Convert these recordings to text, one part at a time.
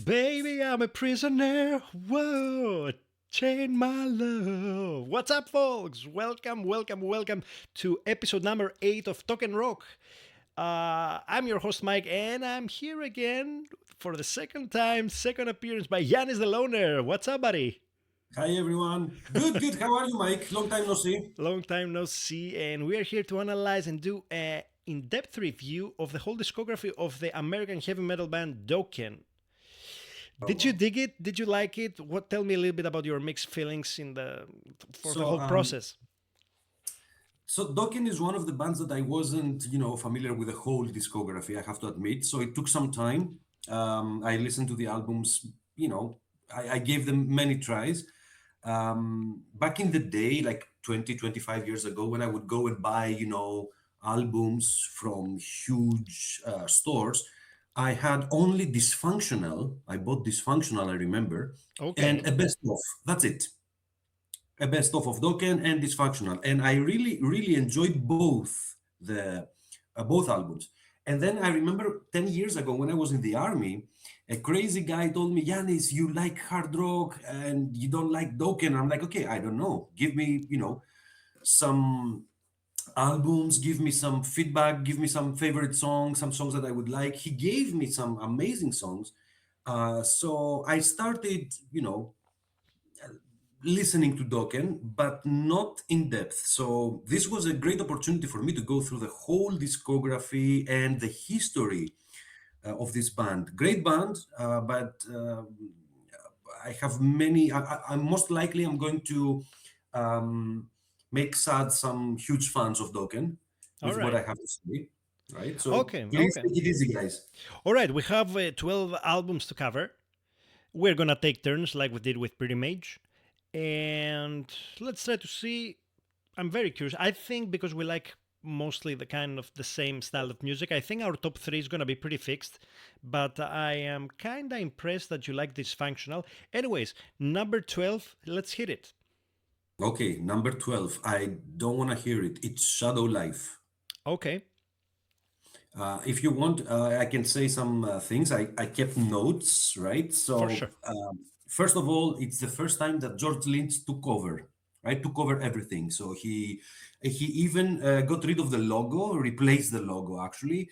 Baby, I'm a prisoner. Whoa, chain my love. What's up, folks? Welcome to episode number 8 of Token Rock. I'm your host, Mike, and I'm here again for the second time, second appearance by Yannis the Loner. What's up, buddy? Hi everyone. Good, good. How are you, Mike? Long time no see. Long time no see, and we are here to analyze and do a in-depth review of the whole discography of the American heavy metal band Dokken. Oh, Did you wow. dig it? Did you like it? What? Tell me a little bit about your mixed feelings for the So, whole um, process. so Dokken is one of the bands that I wasn't, familiar with the whole discography. I have to admit. So it took some time. I listened to the albums. I gave them many tries. Back in the day, like 20, 25 years ago, when I would go and buy, albums from huge stores, I had only Dysfunctional. I bought Dysfunctional, I remember, and Okay. a best of. That's it. A best of Dokken and Dysfunctional. And I really, really enjoyed both albums. And then I remember 10 years ago when I was in the army, a crazy guy told me, Yanis, you like hard rock and you don't like Dokken. I'm like, okay, I don't know. Give me, some albums, give me some feedback, give me some favorite songs, some songs that I would like. He gave me some amazing songs. So I started, listening to Dokken, but not in depth. So this was a great opportunity for me to go through the whole discography and the history of this band. Great band, but I have many. I'm most likely I'm going to um, make sad some huge fans of Dokken All with what I right. have to say. Right. So Okay. please Okay. take it easy, guys. All right. We have 12 albums to cover. We're gonna take turns like we did with Pretty Mage, and let's try to see. I'm very curious. I think because we like mostly the kind of the same style of music, I think our top three is gonna be pretty fixed. But I am kinda impressed that you like Dysfunctional. Anyways, number 12. Let's hit it. Okay, number 12. I don't want to hear it. It's Shadow Life. Okay. If you want, I can say some things. I kept notes, right? For So, sure. first of all, it's the first time that George Lynch took over, right? Took over everything. So he even got rid of the logo, replaced the logo. Actually,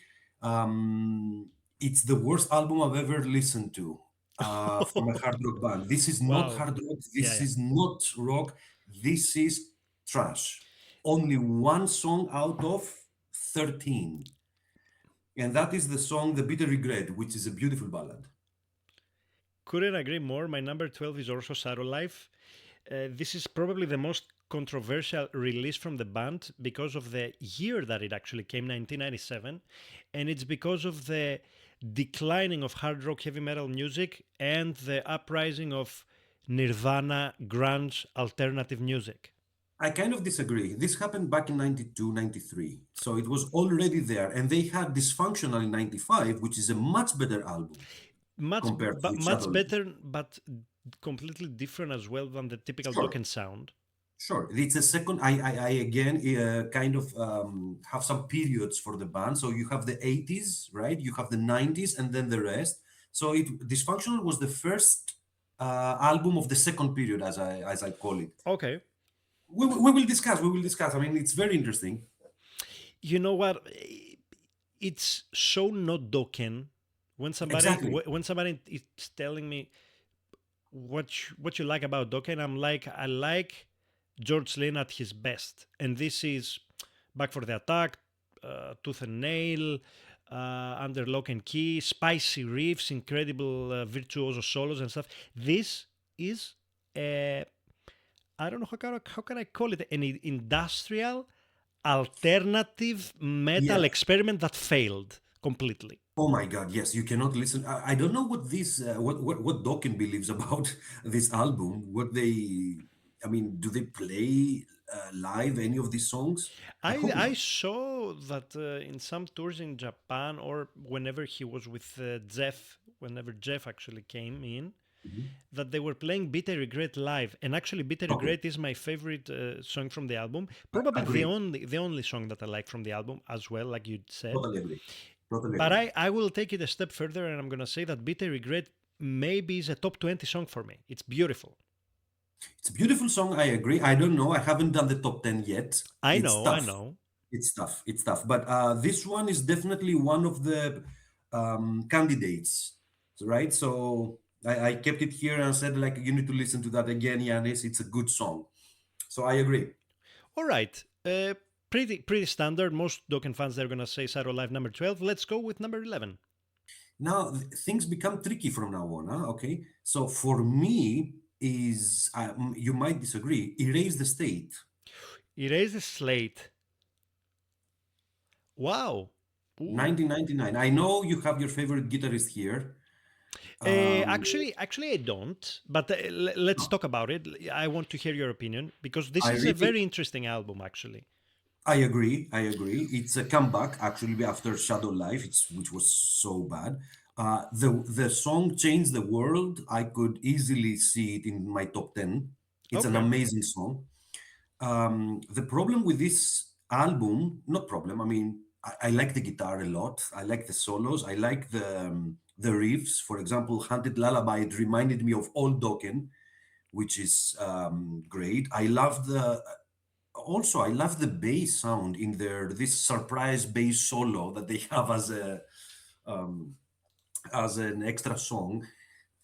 it's the worst album I've ever listened to from a hard rock band. This is not Wow. hard rock. Yeah, This yeah. is not rock. This is trash. Only one song out of 13, and that is the song The Bitter Regret, which is a beautiful ballad. Couldn't agree more. My number 12 is also Shadow Life. This is probably the most controversial release from the band because of the year that it actually came, 1997. And it's because of the declining of hard rock heavy metal music and the uprising of Nirvana, grunge, alternative music. I kind of disagree. This happened back in 92, 93. So it was already there. And they had Dysfunctional in 95, which is a much better album compared to Much Shadowland. better, but completely different as well than the typical Sure, Dokken sound. sure. It's a second. I again kind of have some periods for the band. So you have the 80s, right? You have the 90s, and then the rest. So Dysfunctional was the first album of the second period, as I call it. Okay. We will discuss. We will discuss. I mean, it's very interesting. You know what? It's so not Dokken Exactly. when somebody is telling me what you like about Dokken, I'm like I like George Lynn at his best, and this is Back for the Attack, Tooth and Nail, Under Lock and Key, spicy riffs, incredible virtuoso solos and stuff. This is a I don't know how can I call it, an industrial alternative metal Yeah. experiment that failed completely. Oh my God. Yes. You cannot listen. I don't know what what Dawkins believes about this album. I mean, do they play live any of these songs? I hope I not. saw that in some tours in Japan or whenever he was with Jeff, whenever Jeff actually came in, Mhm. that they were playing Bitter Regret live. And actually, Bitter Okay. Regret is my favorite song from the album. Probably Agree. the only song that I like from the album as well, like you said. Totally agree. Totally But agree. I will take it a step further and I'm going to say that Bitter Regret maybe is a top 20 song for me. It's beautiful. It's a beautiful song. I agree. I don't know. I haven't done the top 10 yet. I It's know, I tough. know. It's tough. It's tough. But this one is definitely one of the candidates, right? So I kept it here and said, like, you need to listen to that again, Yannis. It's a good song. So I agree. All right. Pretty standard. Most Dokken fans, they're going to say Saturday Live number 12. Let's go with number 11. Now things become tricky from now on. Huh? Okay. So for me, is you might disagree. Erase the State. Erase the Slate. Wow. Ooh. 1999. I know you have your favorite guitarist here. Actually, I don't. But let's talk about it. I want to hear your opinion because this I is a really very interesting album, actually. I agree. I agree. It's a comeback actually after Shadow Life, which was so bad. The song changed the world. I could easily see it in my top 10. It's an Okay. amazing song. The problem with this album, not problem. I mean, I like the guitar a lot. I like the solos. I like the riffs. For example, Haunted Lullaby. It reminded me of old Dokken, which is great. I love the bass sound in their this surprise bass solo that they have um, as an extra song.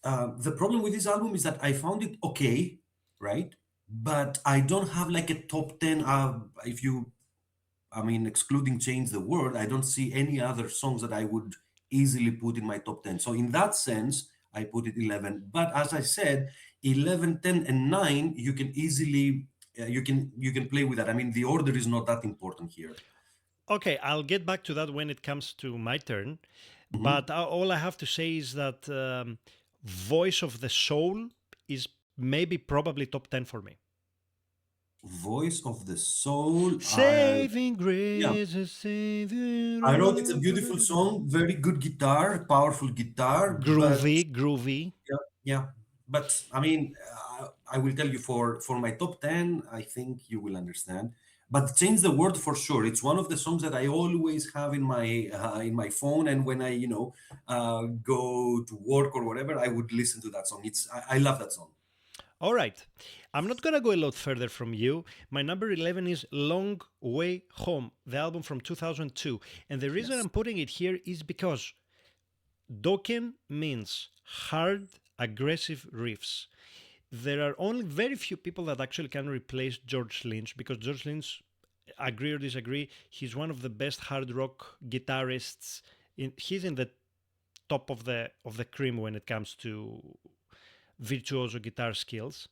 The problem with this album is that I found it okay, right? But I don't have like a top 10. If you I mean, excluding Change the World, I don't see any other songs that I would easily put in my top 10. So, in that sense, I put it 11. But as I said, 11, 10, and 9, you can easily. You can play with that. I mean, the order is not that important here. Okay, I'll get back to that when it comes to my turn. Mhm. But all I have to say is that Voice of the Soul is maybe probably top 10 for me. Voice of the Soul. Saving Yeah, grace, a savior. I wrote it's a beautiful song, very good guitar, powerful guitar, but Groovy, groovy. yeah, yeah. But I mean, I will tell you for my top 10, I think you will understand. But Change the World for sure. It's one of the songs that I always have in my phone, and when I go to work or whatever, I would listen to that song. I love that song. All right. I'm not going to go a lot further from you. My number 11 is Long Way Home, the album from 2002. And the reason Yes. I'm putting it here is because Dokken means hard, aggressive riffs. There are only very few people that actually can replace George Lynch because George Lynch, agree or disagree, he's one of the best hard rock guitarists. He's in the top of the cream when it comes to virtuoso guitar skills.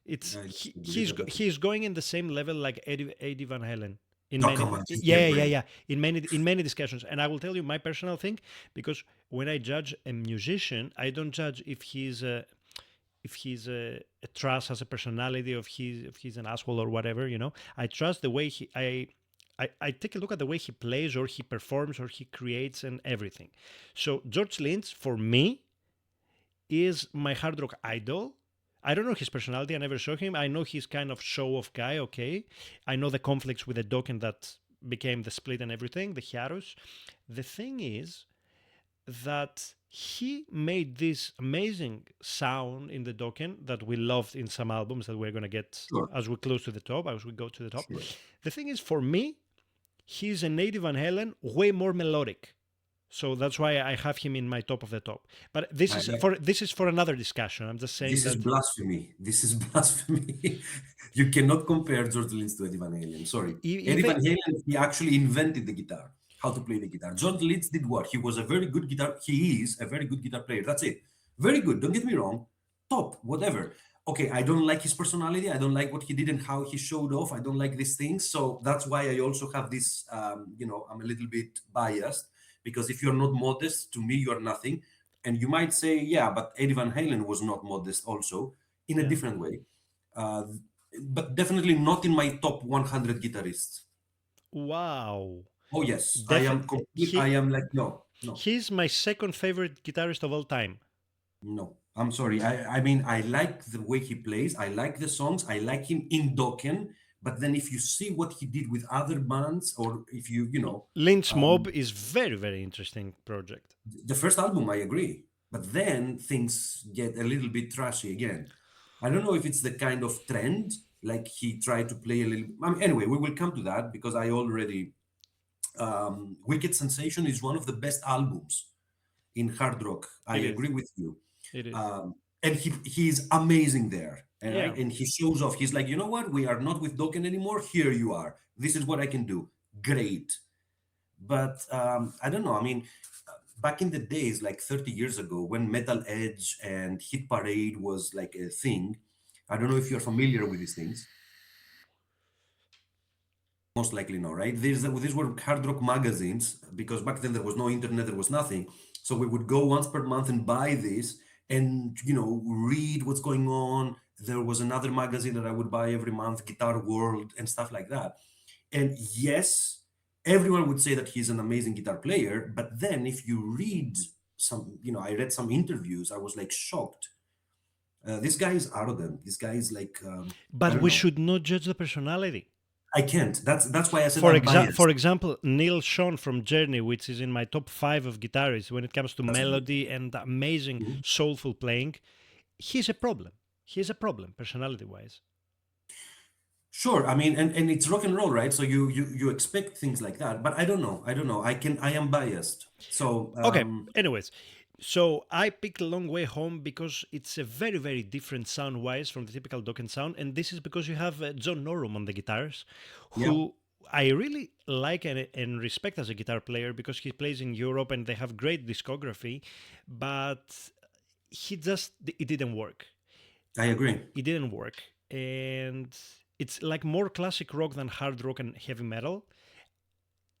It's I agree with that. he's going in the same level like Eddie Van Halen in Oh, many come on, just give me a yeah break. in many discussions. And I will tell you my personal thing because when I judge a musician, I don't judge if he's a trash as a personality, if he's an asshole or whatever. I trust the way I take a look at the way he plays or he performs or he creates and everything. So George Lynch for me is my hard rock idol. I don't know his personality. I never saw him. I know he's kind of show off guy. Okay, I know the conflicts with the Dokken that became the split and everything, the Hiatus. The thing is that he made this amazing sound in the Dokken that we loved in some albums that we're gonna get Sure, as we close to the top, as we go to the top. sure. The thing is, for me, he's a native Van Halen, way more melodic. So that's why I have him in my top of the top. But I, this is for another discussion. I'm just saying This is that blasphemy. This is blasphemy. You cannot compare George Lynch to Eddie Van Halen. Sorry. Eddie even Van Halen, he actually invented the guitar, how to play the guitar. George Lynch did what? He was a very good guitar. He is a very good guitar player. That's it. Very good. Don't get me wrong. Top, whatever. Okay, I don't like his personality. I don't like what he did and how he showed off. I don't like these things. So that's why I also have this, I'm a little bit biased because if you're not modest, to me, you're nothing. And you might say, yeah, but Eddie Van Halen was not modest also in a yeah. different way. Uh, but definitely not in my top 100 guitarists. Wow. Oh, yes, I Def- am complete. I he am like, no, no, he's my second favorite guitarist of all time. no. I'm sorry. I mean, I like the way he plays. I like the songs. I like him in Dokken. But then if you see what he did with other bands, or if Lynch Mob um, is very interesting project. the first album, I agree. But then things get a little bit trashy again. I don't know if it's the kind of trend, like he tried to play a little. Anyway, we will come to that because I already. Wicked Sensation is one of the best albums in hard rock. I It is. agree with you. It is. And he's amazing there. And Yeah. right, and he shows off. He's like, you know what? We are not with Dokken anymore. Here you are. This is what I can do. Great. But I don't know. I mean, back in the days, like 30 years ago, when Metal Edge and Hit Parade was like a thing, I don't know if you're familiar with these things. Most likely no, right? These were hard rock magazines because back then there was no internet, there was nothing. So we would go once per month and buy this and, read what's going on. There was another magazine that I would buy every month, Guitar World and stuff like that. And yes, everyone would say that he's an amazing guitar player. But then if you read I read some interviews, I was like shocked. This guy is arrogant. This guy is like, I But don't we know. should not judge the personality. I can't. That's why I said I'm For biased. example, Neil Schon from Journey, which is in my top five of guitarists when it comes to That's great. melody and amazing Mhm. soulful playing, he's a problem. He's a problem, personality wise. Sure. I mean, and it's rock and roll, right? So you expect things like that. But I don't know. I don't know. I am biased. So Okay, anyways, so I picked a long way home because it's a very, very different sound wise from the typical Dokken sound. And this is because you have John Norum on the guitars, yeah, who I really like and respect as a guitar player because he plays in Europe and they have great discography, but it didn't work. I agree. It didn't work. And it's like more classic rock than hard rock and heavy metal.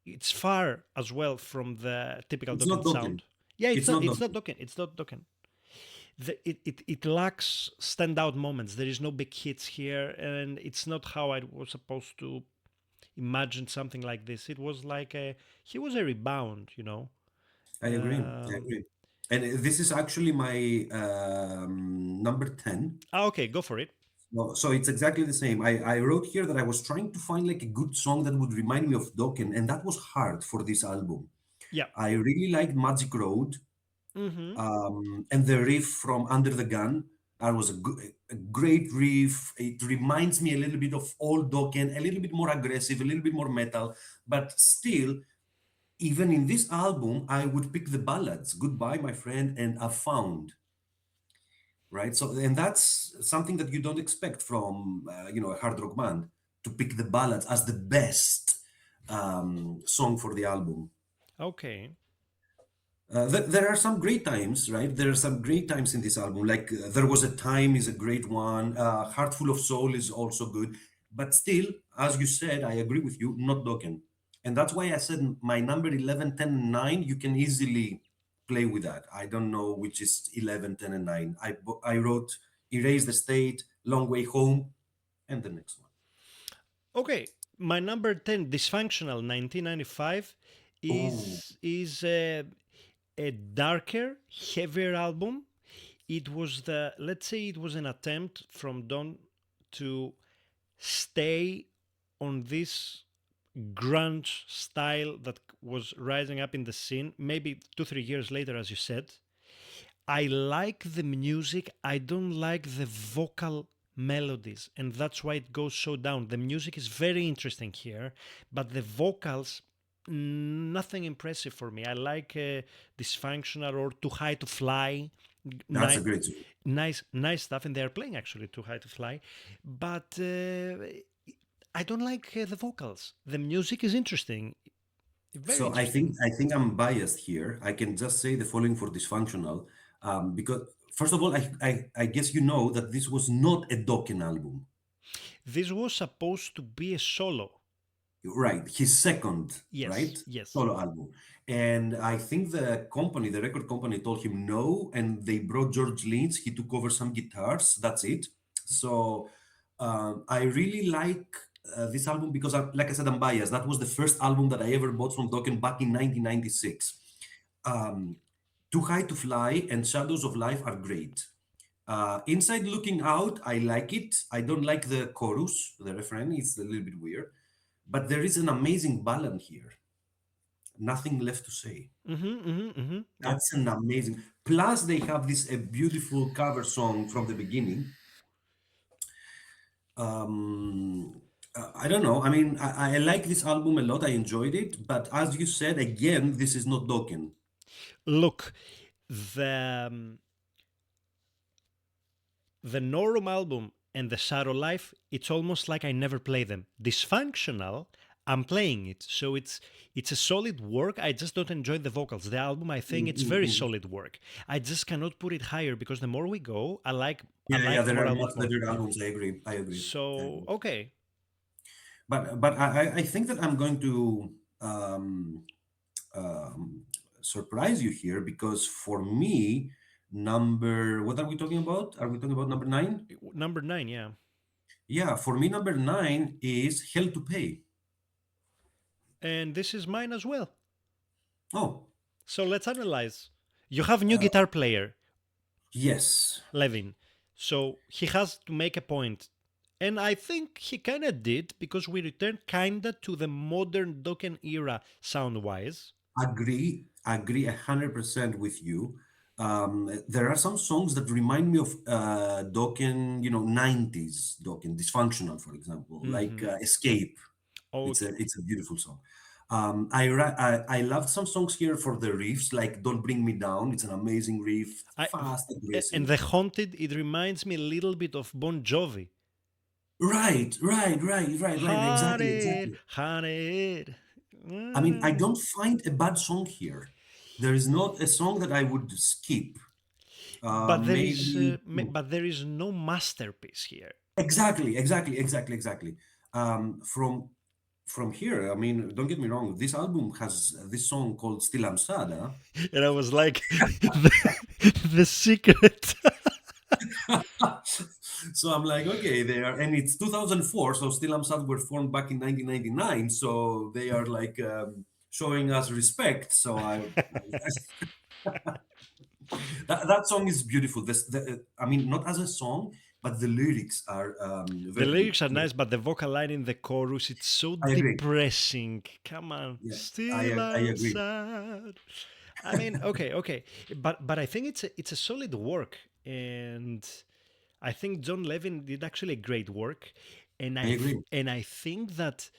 It's far as well from the typical It's not Dokken Dokken. sound. Yeah, It's not it's not Dokken. Dokken. It's not Dokken. It lacks standout moments. There is no big hits here, and it's not how I was supposed to imagine something like this. It was like he was a rebound, you know. I agree. I Um, agree. And this is actually my number 10. okay, go for it. No, so it's exactly the same. I wrote here that I was trying to find like a good song that would remind me of Dokken, and that was hard for this album. Yeah. I really liked Magic Road. Mm-hmm. And the riff from Under the Gun. That was a great riff. It reminds me a little bit of old Dokken, a little bit more aggressive, a little bit more metal, but still, even in this album, I would pick the ballads, Goodbye, My Friend, and I Found, right? So, and that's something that you don't expect from, a hard rock band to pick the ballads as the best song for the album. Okay. There are some great times, right? There are some great times in this album. Like There Was a Time is a great one. Heart Full of Soul is also good. But still, as you said, I agree with you, not Dokken. And that's why I said my number 11, 10, and 9, you can easily play with that. I don't know which is 11, 10, and 9. I wrote Erase the State, Long Way Home, and the next one. Okay. My number 10, Dysfunctional 1995, Oh, is a darker, heavier album. It was let's say it was an attempt from Don to stay on this grunge style that was rising up in the scene, maybe 2, 3 years later, as you said. I like the music, I don't like the vocal melodies, and that's why it goes so down. The music is very interesting here, but the vocals, nothing impressive for me. I like Dysfunctional or Too High to Fly. that's a Nice, great song. nice stuff, and they're playing actually Too High to Fly, but I don't like the vocals. The music is interesting, very So I think interesting. I think I'm biased here. I can just say the following for Dysfunctional, because first of all, I guess you know that this was not a Dokken album, This was supposed to be a solo. right? His second, Yes, right, yes. solo album, and I think the company, the record company, told him no, and they brought George Lynch. He took over some guitars. That's it. So I really like. This album because, like I said, I'm biased. That was the first album that I ever bought from Dokken back in 1996. Um, Too High to Fly and Shadows of Life are great. Inside Looking Out, I like it. I don't like the chorus, the refrain, it's a little bit weird. But there is an amazing ballad here. Nothing Left to Say. Mm-hmm, mm-hmm, mm-hmm. Yeah. That's an amazing. Plus, they have this a beautiful cover song from the beginning. I don't know. I mean, I like this album a lot. I enjoyed it, but as you said, again, this is not Dokken. Look, the the Norum album and the Shadow Life, it's almost like I never play them. Dysfunctional, I'm playing it, so it's a solid work. I just don't enjoy the vocals. The album, I think it's very Mm. solid work. I just cannot put it higher because the more we go, I Yeah, yeah, like there more are albums much more. better albums. I agree. I agree. I So agree. okay, But I think that I'm going to um, um, surprise you here because for me, what are we talking about? Are we talking about number nine? number 9, yeah. Yeah, for me, number nine is Hell to Pay. And this is mine as well. Oh, So let's analyze. You have new uh, guitar player, yes, Levin. So he has to make a point. And I think he kinda did because we returned kinda to the modern Dokken era sound wise. agree 100% with you. There are some songs that remind me of Dokken, 90s Dokken, Dysfunctional, for example, like Mm-hmm. Escape. Okay. It's a beautiful song. I loved some songs here for the riffs, like "Don't Bring Me Down." It's an amazing riff, I fast, and aggressive. the Haunted, it reminds me a little bit of Bon Jovi. Right. Exactly, Haunted, exactly. haunted. I mean, I Mm. don't find a bad song here. There is not a song that I would skip. Maybe But there is no masterpiece here. exactly. From here, I mean, don't get me wrong. This album has this song called "Still I'm Sad." Huh? And I was like, the secret. So I'm like, okay, they are, and it's 2004, so Still I'm Sad were formed back in 1999, so they are like showing us respect. So that song is beautiful. I mean, not as a song, but the lyrics are The very good. lyrics are nice, but the vocal line in the chorus, it's so I agree. depressing. Come on, Yeah, still I I'm agree. sad. I mean, okay, but I think it's a solid work, and I think John Levin did actually a great work, I agree. and I think that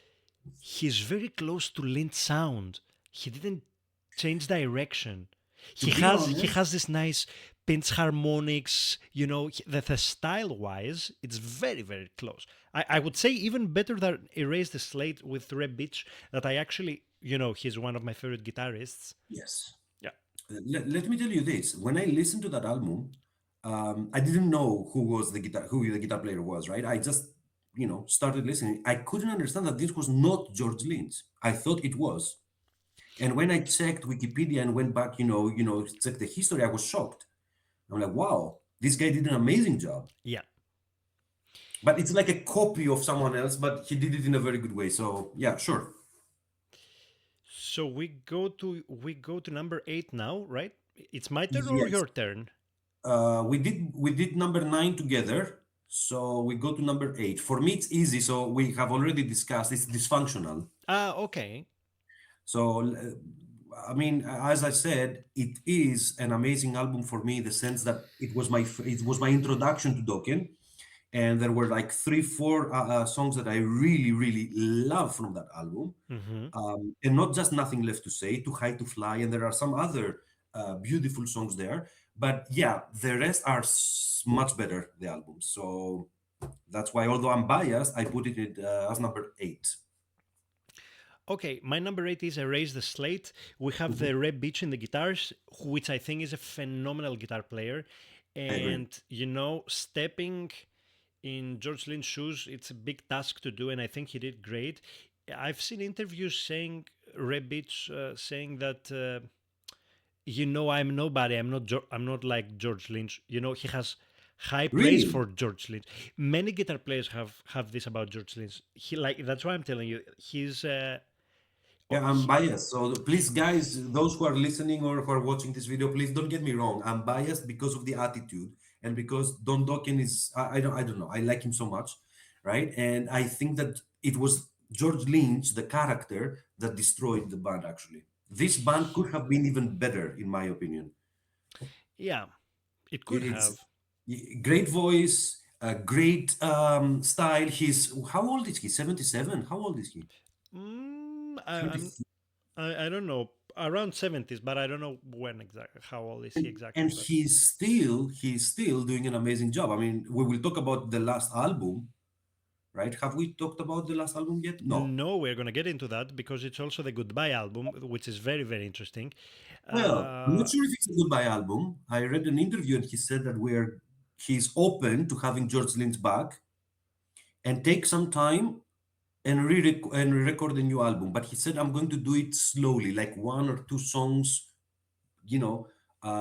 he's very close to Lynch sound. He didn't change direction. To be He honest, has this nice pinch harmonics. The style wise, it's very close. I would say even better than Erase the Slate with Reb Beach. That I actually he's one of my favorite guitarists. yes. Yeah. Let me tell you this: when I listened to that album, I didn't know who the guitar player was. Right? I just, started listening. I couldn't understand that this was not George Lynch. I thought it was, and when I checked Wikipedia and went back, checked the history, I was shocked. I'm like, wow, this guy did an amazing job. Yeah. But it's like a copy of someone else, but he did it in a very good way. So yeah, sure. So we go to number 8 now, right? It's my turn or Yes. your turn? We did number nine together. So we go to number eight. For me, it's easy. So we have already discussed it's dysfunctional. Ah, okay. So I mean, as I said, it is an amazing album for me in the sense that it was my introduction to Dokken, and there were like three, four songs that I really love from that album, Mm-hmm. and not just Nothing Left to Say, Too High to Fly, and there are some other beautiful songs there. But yeah, the rest are much better, the album. So that's why, although I'm biased, I put it as number eight. Okay, my number 8 is Erase the Slate. We have Mhm. the Reb Beach in the guitars, which I think is a phenomenal guitar player. I agree. And, stepping in George Lynch's shoes, it's a big task to do, and I think he did great. I've seen interviews saying, Reb Beach saying that, I'm nobody. I'm not like George Lynch. He has high praise Really? for George Lynch. Many guitar players have this about George Lynch. That's why I'm telling you. Yeah, I'm He, biased. So please, guys, those who are listening or who are watching this video, please don't get me wrong. I'm biased because of the attitude and because Don Dokken is I don't know. I like him so much, right? And I think that it was George Lynch, the character, that destroyed the band actually. This band could have been even better, in my opinion. Yeah, it could It's have. great voice, great style. He's how old is he? 77. How old is he? Mm, I, I'm 70. I don't know, around 70s, but I don't know when exactly. How old is he exactly? And But he's still doing an amazing job. I mean, we will talk about the last album, right? Have we talked about the last album yet? No. no, we're gonna get into that because it's also the Goodbye album, which is very very interesting. Well, I'm not Uh, sure if it's a goodbye album. I read an interview and he said that he's open to having George Lynch back and take some time and record a new album. But he said I'm going to do it slowly, like one or two songs, you know,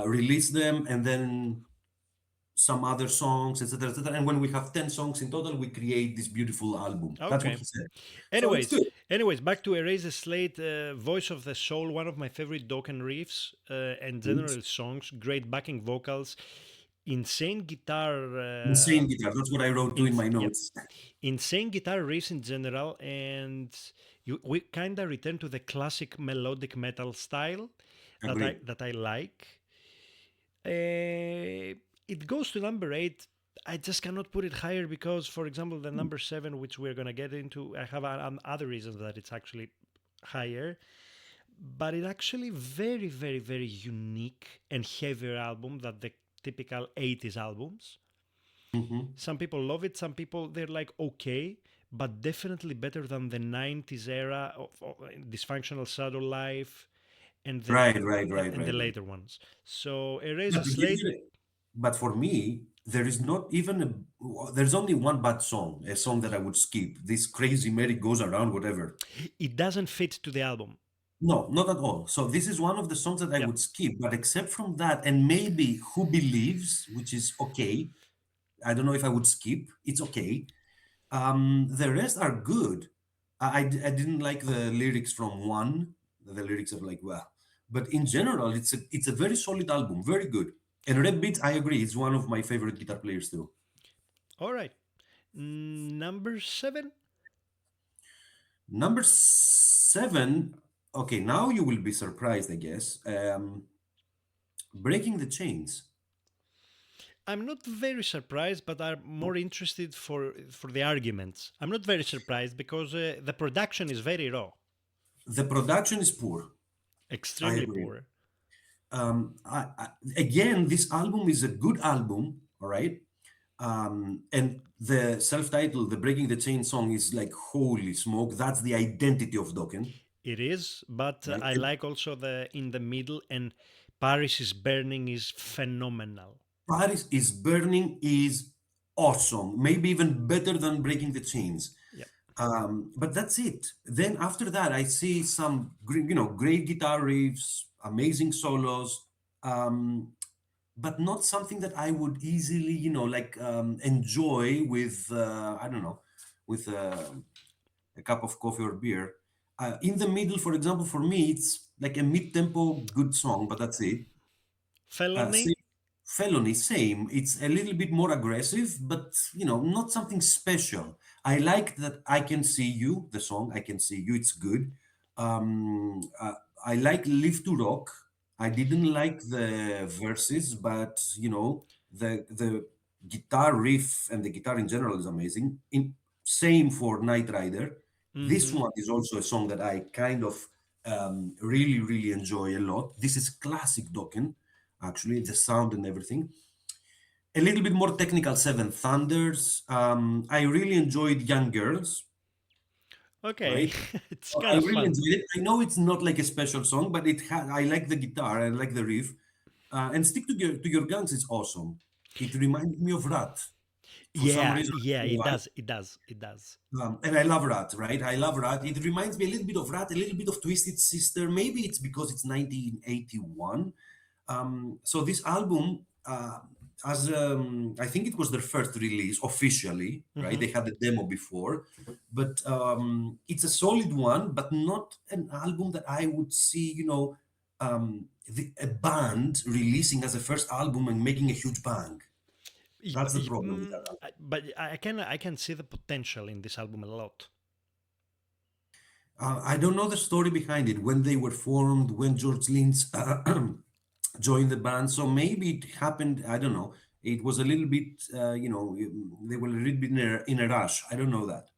release them and then some other songs, etc., etc. And when we have 10 songs in total, we create this beautiful album. That's what okay. he said. So it's Anyways, good. anyways, back to Erase the Slate, Voice of the Soul, one of my favorite Dokken riffs and Good. general songs. Great backing vocals, insane guitar. Insane guitar. That's what I wrote too in my Yep, notes. insane guitar riffs in general, and we kind of return to the classic melodic metal style Agree. that I like. It goes to number eight. I just cannot put it higher because, for example, the number seven, which we're gonna get into, I have other reasons that it's actually higher. But it's actually very, very, very unique and heavier album than the typical 80s albums. Hmm. Some people love it, some people they're like okay, but definitely better than the 90s era of Dysfunctional Shadow Life and Right, right, right, the right, right. later ones. So Erase But the to give Slate. you, but for me, there is not even there's only one bad song, a song that I would skip. This crazy Mary goes around, whatever. It doesn't fit to the album. No, not at all. So this is one of the songs that I Yeah, would skip. But except from that, and maybe Who Believes, which is okay. I don't know if I would skip. It's okay. The rest are good. I didn't like the lyrics from one. The lyrics are like, well, but in general, it's a very solid album, very good. And Red Beat, I agree, it's one of my favorite guitar players too. all right. Number seven. Number seven, okay, now you will be surprised, I guess. Breaking the Chains. I'm not very surprised, but I'm more interested for the arguments. I'm not very surprised because the production is very raw, The production is poor. I extremely agree. poor. Again, this album is a good album, all right? And the self-titled, the Breaking the Chain song is like, holy smoke, that's the identity of Dokken, It is, but right? I And like also the in the middle and Paris is Burning is phenomenal. Paris is Burning is awesome, maybe even better than Breaking the Chains. Yep. But that's it. Then after that, I see some, great guitar riffs, amazing solos, um, but not something that I would easily, like enjoy with, I don't know, with a cup of coffee or beer. In the middle, for example, for me, it's like a mid-tempo good song, but that's it. Felony. Same, Felony, same. It's a little bit more aggressive, but not something special. I like that I Can See You, the song I Can See You, it's good. I like Live to Rock. I didn't like the verses, but the guitar riff and the guitar in general is amazing. Same for Night Rider. This Mm-hmm. one is also a song that I kind of really, really enjoy a lot. This is classic Dokken, actually, the sound and everything. A little bit more technical, Seven Thunders. I really enjoyed Young Girls, Okay, right? it's So kind I of really fun. enjoyed it. I know it's not like a special song, but I like the guitar, I like the riff. And Stick to Your Guns is awesome. It reminded me of Rat for some Yeah, reason. I yeah, don't know it why. does, it does, it does. And I love Rat, right? I love Rat. It reminds me a little bit of Rat, a little bit of Twisted Sister. Maybe it's because it's 1981. So this album, as I think it was their first release officially, right? Mm-hmm. They had a demo before, but it's a solid one, but not an album that I would see, a band releasing as a first album and making a huge bang. That's the problem with that album. But I can see the potential in this album a lot. I don't know the story behind it, when they were formed, when George Lynch joined the band. So maybe it happened. I don't know. It was a little bit, they were a little bit in a rush. I don't know that.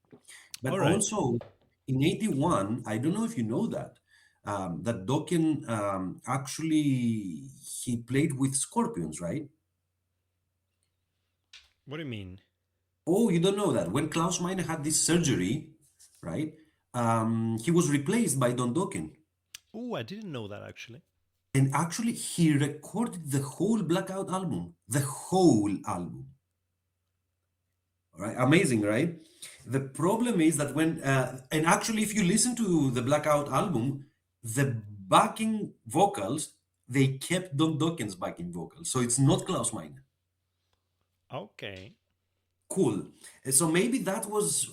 But All right. also in 81, I don't know if you know that, that Dokken actually he played with Scorpions, right? What do you mean? Oh, you don't know that. When Klaus Meine had this surgery, right? He was replaced by Don Dokken. Oh, I didn't know that actually. And actually, he recorded the whole Blackout album, the whole album. All right, amazing, right? The problem is that and actually, if you listen to the Blackout album, the backing vocals, they kept Don Dokken's backing vocals. So it's not Klaus Meine. Okay. Cool. So maybe that was,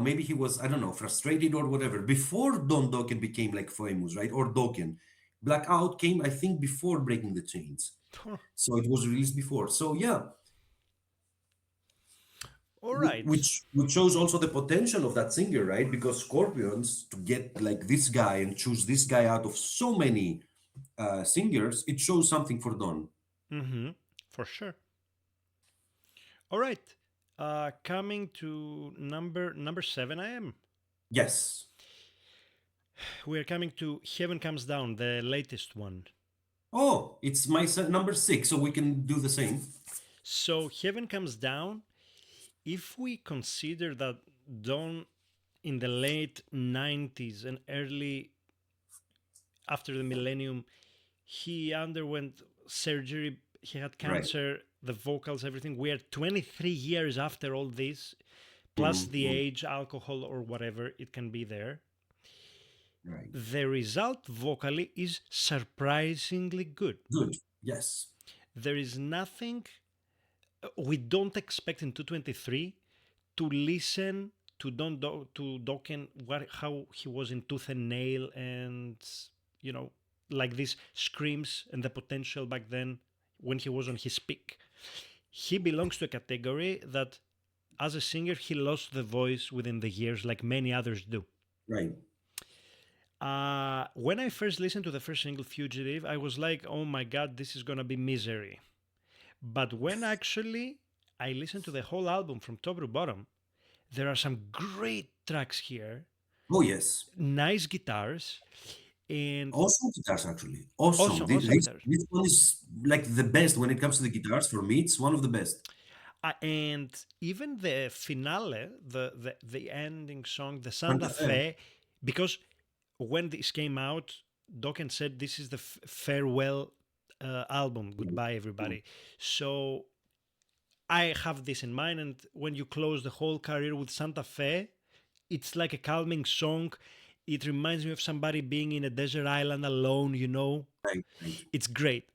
maybe he was, I don't know, frustrated or whatever. Before Don Dokken became like famous, right? Or Dokken. Blackout came, I think, before Breaking the Chains. So it was released before. So yeah, All right. which shows also the potential of that singer, right? Because Scorpions, to get like this guy and choose this guy out of so many singers, it shows something for Don. Mm-hmm. For sure. All right. Coming to number seven, I am. Yes. We are coming to Heaven Comes Down, the latest one. Oh, it's my number six, so we can do the same. So Heaven Comes Down, if we consider that Dawn in the late 90s and early after the millennium, he underwent surgery, he had Right. cancer, the vocals, everything. We are 23 years after all this, plus Mhm, the mhm. age, alcohol, or whatever it can be there. Right. The result vocally is surprisingly good. Good. Yes. There is nothing we don't expect in 223 to listen to to Dokken how he was in Tooth and Nail and you know like these screams and the potential back then when he was on his peak. He belongs to a category that as a singer he lost the voice within the years like many others do. Right. When I first listened to the first single Fugitive, I was like, oh my god, this is gonna be misery. But when actually I listened to the whole album from top to bottom, there are some great tracks here, Oh, yes. nice guitars, and Awesome guitars, actually. Awesome. awesome, awesome guitars. This one is like the best when it comes to the guitars. For me, it's one of the best. And even the finale, the ending song, the Santa Santa Fe. Fe, because when this came out, Dokken said this is the farewell album, Right. goodbye everybody. So I have this in mind, and when you close the whole career with Santa Fe, it's like a calming song. It reminds me of somebody being in a desert island alone, you know. Right. Right. It's great.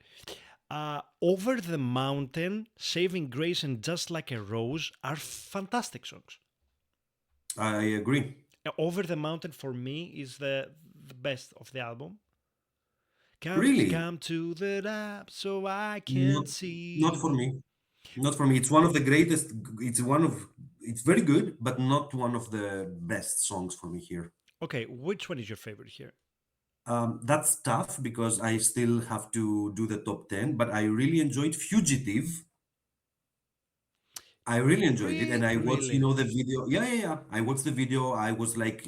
Over the Mountain, Saving Grace, and Just Like a Rose are fantastic songs. I agree. Over the Mountain for me is the best of the album. Really? Come to the top so I Not, can not see. for me. Not for me. It's one of the greatest. It's one of. It's very good, but not one of the best songs for me here. Okay, which one is your favorite here? That's tough because I still have to do the top 10, but I really enjoyed Fugitive. I really enjoyed it, and I watched, Really? the video. Yeah, yeah, yeah. I watched the video. I was like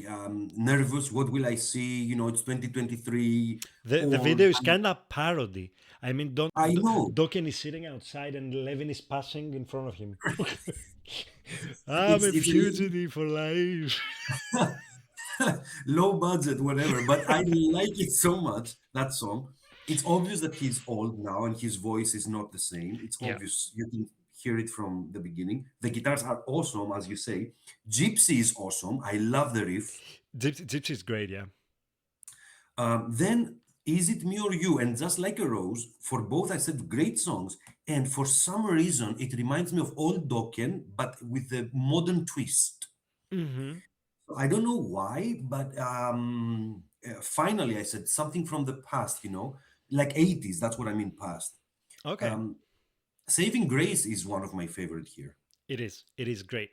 nervous. What will I see? It's 2023. The Old. video is kind of parody. I mean, I know. Dokken is sitting outside and Levin is passing in front of him. I'm It's a it's a little fugitive for life. low budget, whatever, but I like it so much, that song. It's obvious that he's old now and his voice is not the same. It's Yeah, obvious. You can hear it from the beginning. The guitars are awesome, as you say. Gypsy is awesome. I love the riff. Gypsy is great. Yeah. Then Is It Me or You and Just Like a Rose, for both I said great songs. And for some reason, it reminds me of old Dokken, but with a modern twist. Mm-hmm. I don't know why, but finally I said something from the past, like 80s. That's what I mean, past. Okay. Um, Saving Grace is one of my favorite here. It is. It is great.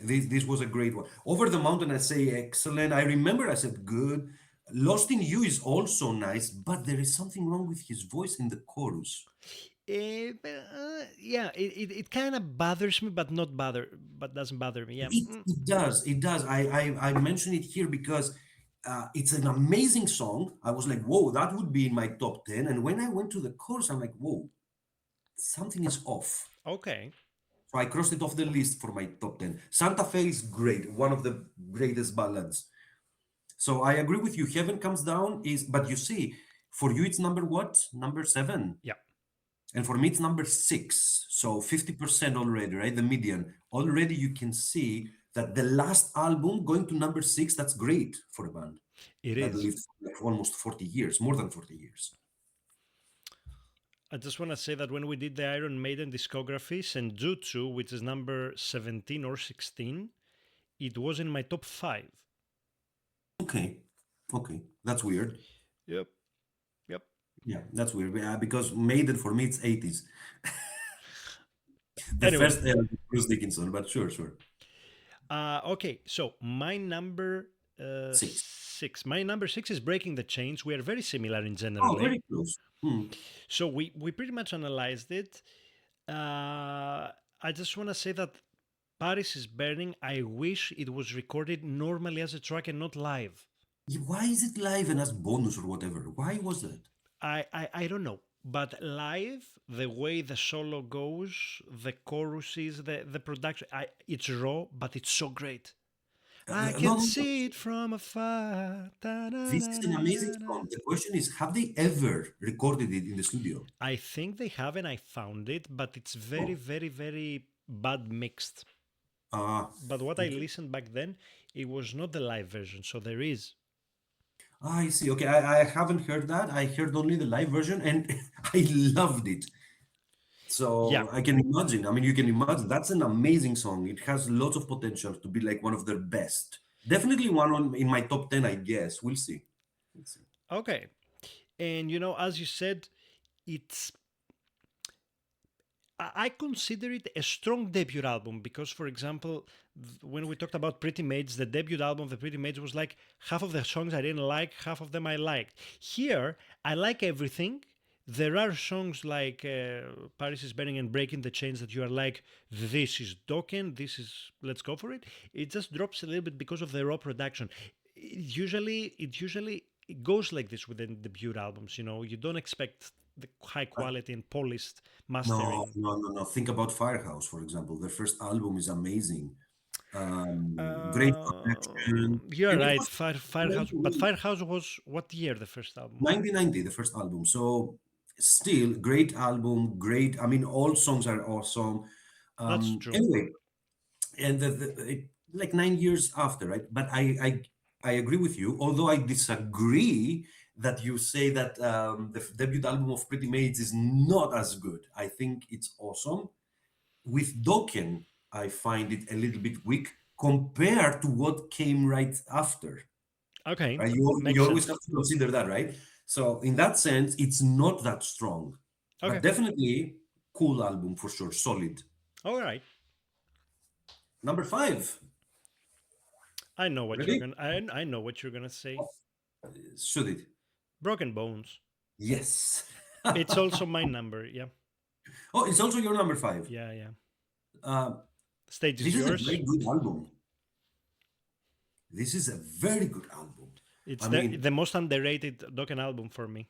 This was a great one. Over the Mountain, I say excellent. I remember I said good. Lost in You is also nice, but there is something wrong with his voice in the chorus. Yeah, it kind of bothers me, but doesn't bother me. Yeah. It does. It does. I mention it here because it's an amazing song. I was like, whoa, that would be in my top 10. And when I went to the chorus, I'm like, whoa, something is off. Okay. So I crossed it off the list for my top 10. Santa Fe is great, one of the greatest ballads. So I agree with you. Heaven Comes Down is, but you see, for you it's number what? Number seven. Yeah, And for me it's number six. So 50% already, right? The median. Already you can see that the last album going to number six, that's great for a band it that is. lived for like almost 40 years, more than 40 years. I just want to say that when we did the Iron Maiden discography, Senjutsu, which is number 17 or 16, it was in my top 5. Okay. Okay. That's weird. Yep, yep. Yeah, that's weird. Because Maiden for me it's 80s. The Anyway, first Bruce Dickinson, but sure, sure. okay, so my number Six. 6. My number 6 is Breaking the Chains. We are very similar in Oh, general, eh? very close. Hmm. So we pretty much analyzed it. I just want to say that Paris is Burning, I wish it was recorded normally as a track and not live. Why is it live and as bonus or whatever? Why was that? I don't know. But live, the way the solo goes, the choruses, the production, it's raw, but it's so great. I No, can no, no. see it from afar. This is an amazing Ta-na-na-na-na-na. song. The question is, have they ever recorded it in the studio? I think they have, and I found it, but it's very, Oh, very, very bad mixed. ah, But what I okay. listened back then, it was not the live version, so there is. I see. Okay, I haven't heard that. I heard only the live version and I loved it. Yeah, So I can imagine. I mean, you can imagine. That's an amazing song. It has lots of potential to be like one of their best. Definitely one in my top 10, I guess. We'll see. We'll see. okay. And as you said, it's I consider it a strong debut album because, for example, when we talked about Pretty Maids, the debut album of the Pretty Maids was like half of the songs I didn't like, half of them I liked. Here, I like everything. There are songs like Paris is Burning and Breaking the Chains that you are like, this is Dokken, this is, let's go for it. It just drops a little bit because of the raw production. It usually it goes like this with the debut albums. You don't expect the high Uh, quality and polished no, mastering. no, no, no. Think about Firehouse, for example. Their first album is amazing. Great production. You're And it right, was Firehouse. But 1990, Firehouse was what year the first album? 1990, the first album. So still great album, great. I mean, all songs are awesome. That's true. Anyway, and like 9 years after, right? But I agree with you, although I disagree that you say that the debut album of Pretty Maids is not as good. I think it's awesome. With Dokken, I find it a little bit weak compared to what came right after. Okay, Right? You makes always sense. have to consider that, right? So in that sense, it's not that strong, but Okay, definitely cool album for sure, solid. all right. Number five, I know what you're ready? gonna. I know what you're gonna say. Shoot it. Broken Bones. Yes. It's also my number. Yeah, Oh, it's also your number five. yeah, yeah. Uh, Stage is this is a yours. very good album. This is a very good album. It's I the mean, the most underrated Dokken album for me.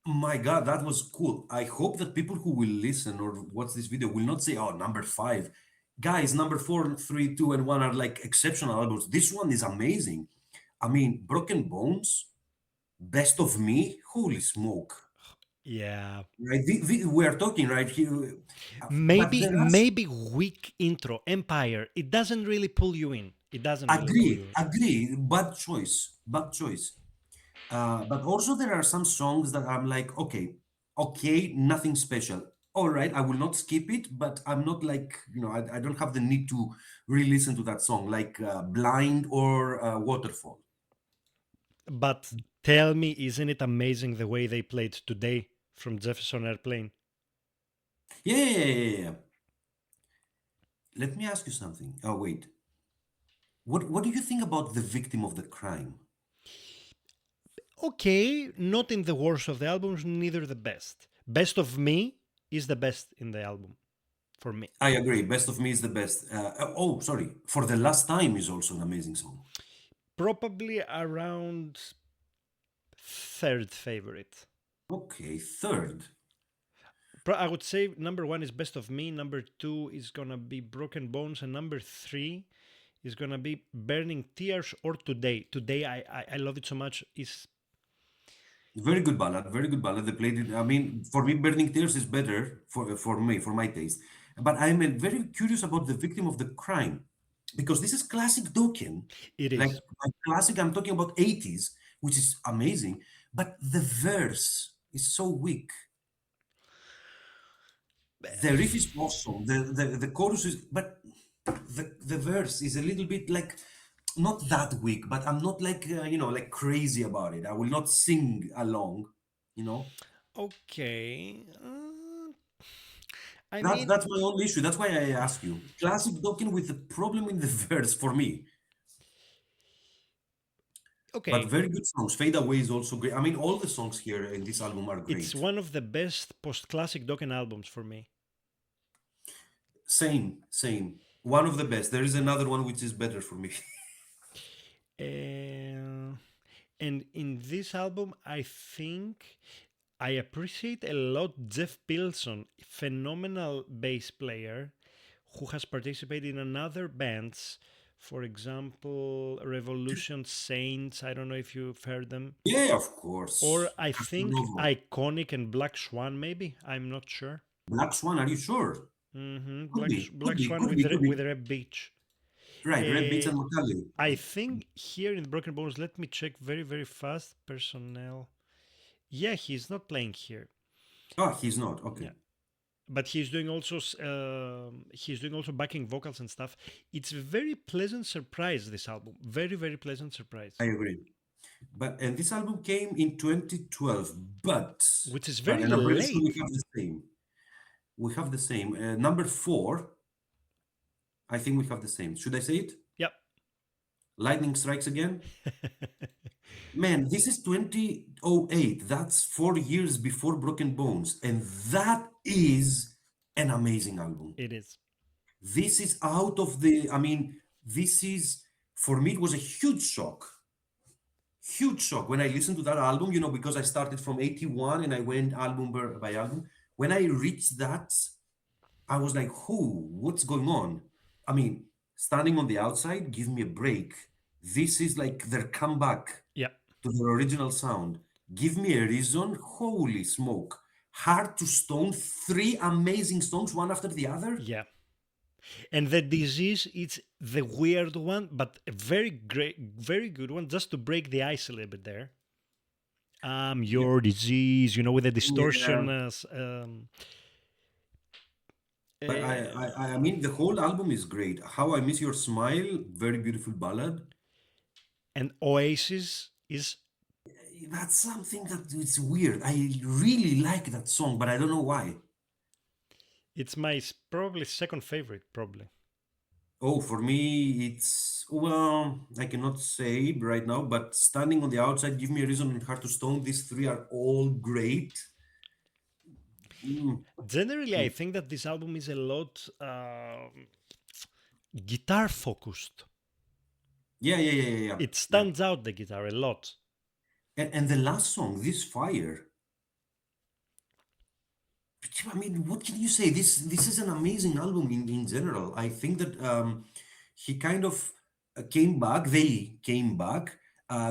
my God, that was cool. I hope that people who will listen or watch this video will not say, "Oh, number five." Guys, number four, three, two, and one are like exceptional albums. This one is amazing. I mean, Broken Bones, Best of Me, holy smoke. Yeah, Right? We are talking right here. But maybe there are maybe weak intro. Empire. It doesn't really pull you in. It doesn't really pull you in. agree. Bad choice. Bad choice. But also there are some songs that I'm like, okay, nothing special. All right, I will not skip it, but I'm not like, I don't have the need to re-listen to that song, like Blind or Waterfall. But tell me, isn't it amazing the way they played today from Jefferson Airplane? Yeah, yeah, yeah, yeah, yeah. Let me ask you something. Oh, wait. What do you think about the victim of the crime? Okay, not in the worst of the albums, neither the best. Best of Me is the best in the album for me. I agree. Best of Me is the best. Oh, sorry. For the Last Time is also an amazing song. Probably around third favorite. Okay, third. I would say number one is Best of Me, number two is gonna be Broken Bones, and number three is gonna be Burning Tears or Today. Today, I love it so much. Is Very good ballad. Very good ballad. They played it. I mean, for me, Burning Tears is better for me, for my taste. But I'm very curious about the victim of the crime because this is classic Dokken. it Like, is. like classic, I'm talking about 80s, which is amazing. But the verse is so weak. The riff is awesome. The chorus is, but the verse is a little bit like not that weak, but I'm not like like crazy about it. I will not sing along, you know. Okay. I That's mean, that's my only issue. That's why I ask you. Classic Dokken with the problem in the verse for me, but okay. very good songs. Fade Away is also great. I mean, all the songs here in this album are It's great. one of the best post-classic Dokken albums for me. Same, same. One of the best. There is another one which is better for me. Uh, and in this album, I think I appreciate a lot Jeff Pilson, phenomenal bass player who has participated in other bands. For example, Revolution Saints. I don't know if you've heard them. Yeah, of Or course. I think Castronovo. Iconic and Black Swan, maybe. I'm not sure. Black Swan, are you sure? Could be, could Black be, Swan could be, could With be. Red Beach. Right, Red Beach Uh, and Macaulay. I think here in Broken Bones, let me check very, very fast. Personnel. Yeah, he's not playing here. Ah, he's not. Yeah, Okay. but he's doing also backing vocals and stuff. It's a very pleasant surprise. This album, very, very pleasant surprise, I agree. And this album came in 2012, which is but very and I'm pretty sure we late. have the same. We have the same. Number four, I think we have the same. Should I say it? Yep. Lightning Strikes Again. Man, this is 2008. That's 4 years before Broken Bones, and that is an amazing album. It is. This is out of the. I mean, this is for me. It was a huge shock when I listened to that album, because I started from 81 and I went album by album. When I reached that, I was like, what's going on? I mean, standing on the outside, give me a break. This is like their comeback Yeah, to their original sound. Give me a reason. Holy smoke. Hard to Stone, three amazing songs, one after the other. yeah. And the disease, it's the weird one, but a very great, very good one, just to break the ice a little bit there. Yeah. Your disease, with the Yeah. distortion, But I mean, the whole album is great. How I Miss Your Smile, very beautiful ballad. and Oasis is That's something that it's weird. I really like that song, but I don't know why. it's my probably second favorite, probably. Oh, for me, it's, well, I cannot say right now, but Standing on the Outside, Give Me a Reason, and Heart to Stone, these three are all great. Mm, Generally, I mm. think that this album is a lot guitar focused. Yeah, yeah, yeah, yeah, yeah. It Yeah. stands out the guitar a lot. And the last song, This Fire, I mean, what can you say? This is an amazing album in general. I think that he kind of came back. They came back.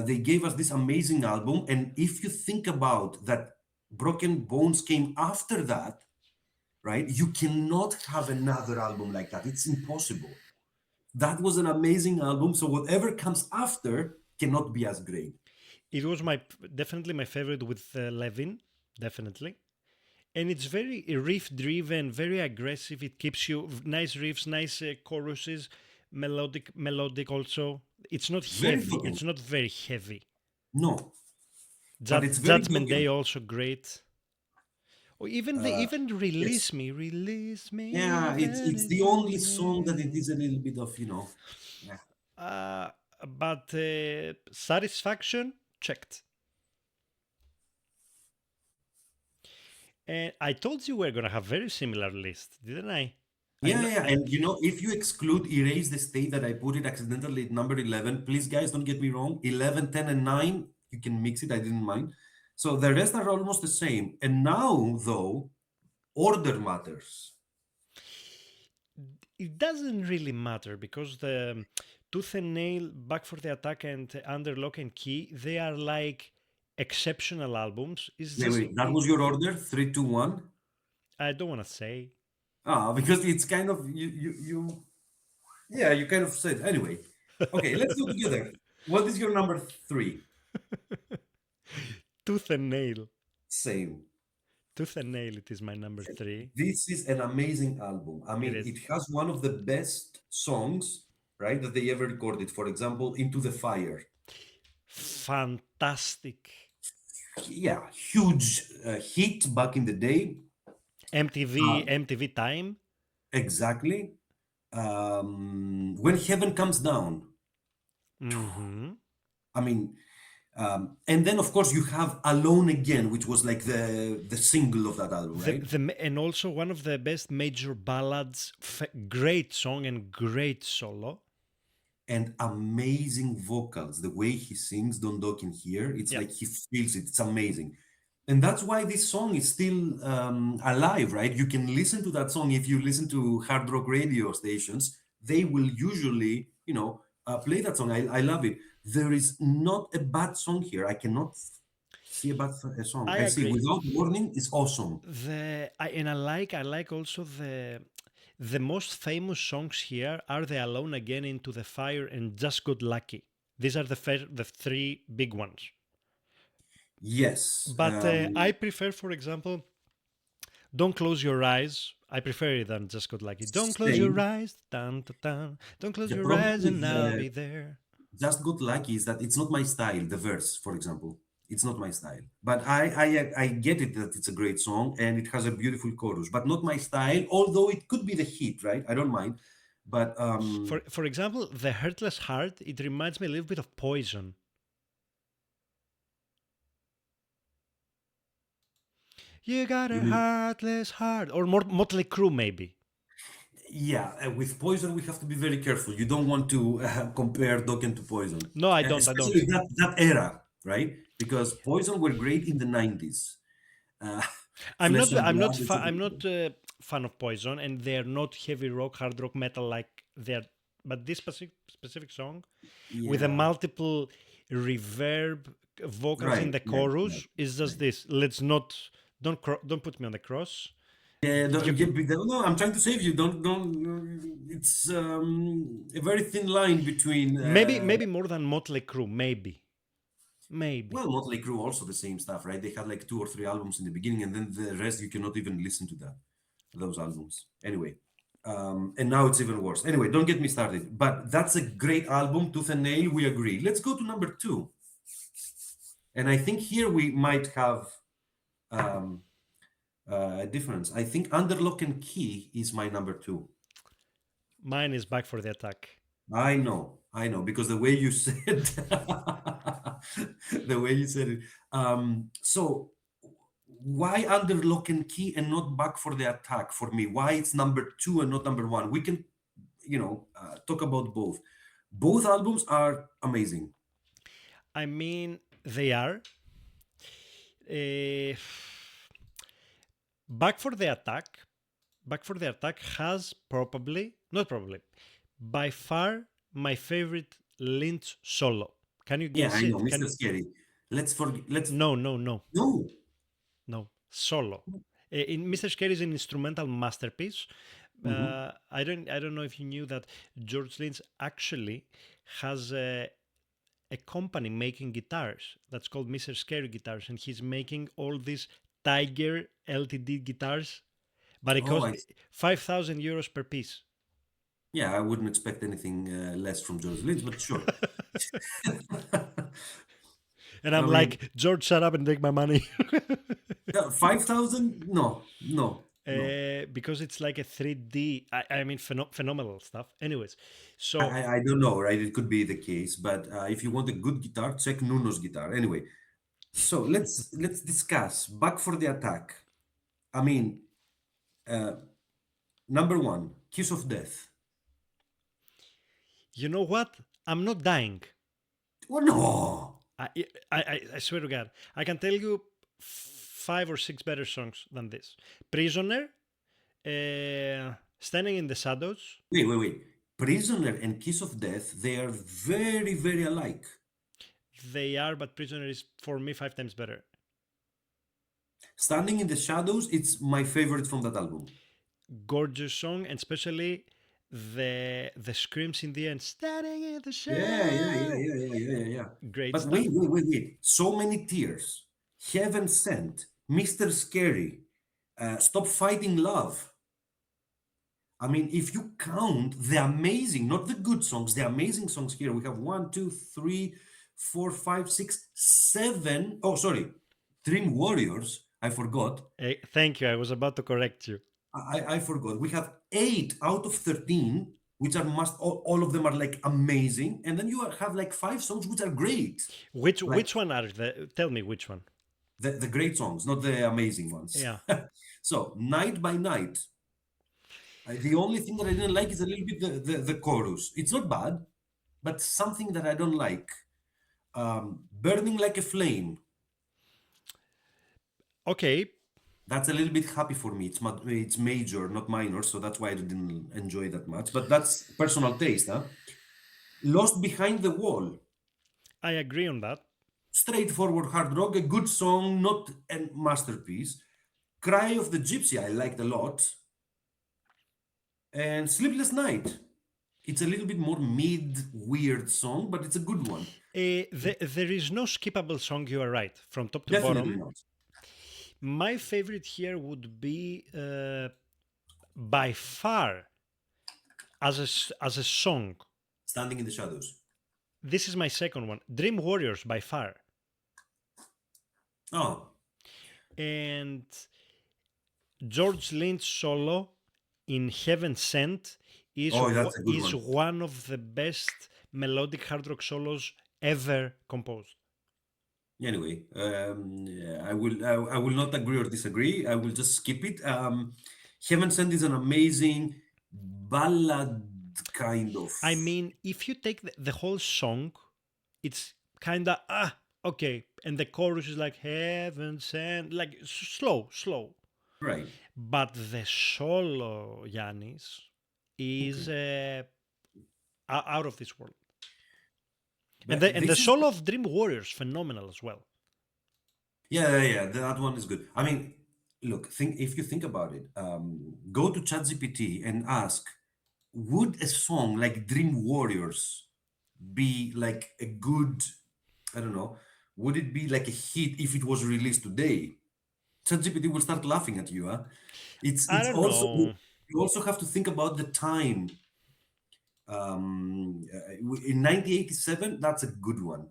They gave us this amazing album. And if you think about that, Broken Bones came after that, right? You cannot have another album like that. It's impossible. That was an amazing album. So whatever comes after cannot be as great. It was my definitely my favorite with Levin, definitely. And it's very riff driven, very aggressive. It keeps you nice riffs, nice choruses, melodic also. It's not Very heavy. Dokken. It's not very heavy. No, but it's very Judgment Day Dokken. also great. Or Uh, even yes. release me Yeah, if it's the only anything. song that it is a little bit of, yeah. Uh, but Satisfaction checked. And I told you we're gonna have very similar list, didn't I? I Yeah, know. yeah, yeah. And if you exclude Erase the State that I put it accidentally at number 11, please guys, don't get me wrong. 11, 10, and 9, you can mix it. I didn't mind. So the rest are almost the same. And now, though, order matters. It doesn't really matter because the Tooth and Nail, Back for the Attack, and Under Lock and Key, they are like exceptional albums. It's Wait, just wait, that was your order? Three, two, one? I don't want to say. Ah, because it's kind of yeah, you kind of said. Anyway, okay, let's go together. What is your number three? Tooth and Nail. Same. Tooth and Nail. It is my number three. This is an amazing album. I It mean, is it has one of the best songs, right, that they ever recorded. For example, Into the Fire. fantastic. Yeah, huge hit back in the day. MTV, Uh, MTV Time. exactly. When Heaven Comes Down. Hmm. I mean, and then of course you have Alone Again, which was like the single of that album, right? And also one of the best major ballads. Great song and great solo. And amazing vocals. The way he sings Don Dokken here, it's Yeah. like he feels it. It's amazing. And that's why this song is still alive, right? You can listen to that song if you listen to hard rock radio stations. They will usually, play that song. I love it. There is not a bad song here. I cannot see a bad song. I I see agree. Without Warning is awesome. I like also the most famous songs here are the Alone Again, Into the Fire, and Just Got Lucky. These are the three big ones. Yes. But I prefer, for example, Don't Close Your Eyes. I prefer it than Just Got Lucky. Don't close your Same. eyes, dun, dun, dun. Don't close The your problem eyes, with and I'll be there. Just Got Lucky is that it's not my style, the verse, for example. It's not my style. But I get it that it's a great song and it has a beautiful chorus, but not my style, although it could be the hit, right? I don't mind. But For example, the Hurtless Heart. It reminds me a little bit of Poison. You got you a mean, heartless heart, or more Motley Crue maybe. yeah, with Poison, we have to be very careful. You don't want to compare Dokken to Poison, No, I don't. I don't. especially that era, right? Because Poison were great in the 90s. Uh, I'm Flesh not. and I'm not. Blood, Fa- etc. I'm not a fan of Poison, and they're not heavy rock, hard rock, metal like they're. But this specific song with a Yeah, multiple reverb vocals in right, the right, right, chorus is just right. this. Let's not. Don't put me on the cross. Yeah, You, no, I'm trying to save you. Don't. It's a very thin line between. maybe more than Motley Crue. Maybe. Well, Motley Crue also the same stuff, right? They had like two or three albums in the beginning, and then the rest you cannot even listen to those albums. Anyway, and now it's even worse. Anyway, don't get me started. But that's a great album, Tooth and Nail. We agree. Let's go to number two, and I think here we might have um, a difference. I think Under Lock and Key is my number two. Mine is Back for the Attack. I know, because the way you said the way you said it. So why Under Lock and Key and not Back for the Attack for me? Why it's number two and not number one? We can, talk about both. Both albums are amazing. I mean, they are. Uh, Back for the Attack. Back for the Attack has not probably, by far my favorite Lynch solo. Can you Yeah, guess I know, it? Mr. Scary. Let's forget. Let's No, no, no, no. no. Solo. In Mr. Scary is an instrumental masterpiece. Mhm. I don't know if you knew that George Lynch actually has a company making guitars that's called Mr. Scary Guitars, and he's making all these Tiger LTD guitars, but it Oh, costs 5,000 euros per piece. yeah. I wouldn't expect anything less from George Lynch, but sure. And I I'm mean, like, George, shut up and take my money. yeah, 5,000? No, no, no. Because it's like a 3D, I mean, phenomenal stuff. Anyways, I, so I don't know, right? It could be the case, but if you want a good guitar, check Nuno's guitar. Anyway, so let's discuss Back for the Attack. I mean, uh, number one, Kiss of Death. You know what? I'm not dying. Oh no! I, I swear to God, I can tell you five or six better songs than this. Prisoner, Standing in the Shadows. Wait. Prisoner and Kiss of Death, they are very, very alike. They are, but Prisoner is for me five times better. Standing in the Shadows, it's my favorite from that album. Gorgeous song, and especially the screams in the end. Standing in the shadow. Yeah. Great But stuff. wait. So many tears. Heaven Sent, Mr. Scary, Stop Fighting Love. I mean, if you count the amazing, not the good songs, the amazing songs here, we have one, two, three, four, five, six, seven. Oh, sorry, Dream Warriors. I forgot. Thank you. I was about to correct you. I forgot. We have eight out of 13, which are must, all of them are like amazing. And then have like five songs which are great. Like Which one are the? Tell me which one. the great songs, not the amazing ones. Yeah. So, Night by Night. The only thing that I didn't like is a little bit the chorus. It's not bad, but something that I don't like. Burning Like a Flame. Okay. That's a little bit happy for me. It's major, not minor, so that's why I didn't enjoy that much. But that's personal taste, huh? Lost Behind the Wall. I agree on that. Straightforward hard rock, a good song, not a masterpiece. Cry of the Gypsy, I liked a lot. And Sleepless Night. It's a little bit more mid, weird song, but it's a good one. There is no skippable song, you are right, from top to Definitely bottom. not. My favorite here would be by far as a song. Standing in the Shadows. This is my second one. Dream Warriors by far. Oh, And George Lynch solo in Heaven Sent that's a good is one. one of the best melodic hard rock solos ever composed. Anyway, I will not agree or disagree. I will just skip it. Heaven Sent is an amazing ballad kind of. I mean, if you take the whole song, it's kind of okay, and the chorus is like Heaven Sent, like slow. Right. But the solo, Yannis, is Okay. out of this world. And But the this is solo of Dream Warriors, phenomenal as well. yeah. That one is good. I mean, look, think if you think about it, go to ChatGPT and ask, would a song like Dream Warriors be like a good, I don't know, would it be like a hit if it was released today? ChatGPT will start laughing at you, huh? I It's don't also know. you also have to think about the time. In 1987, that's a good one.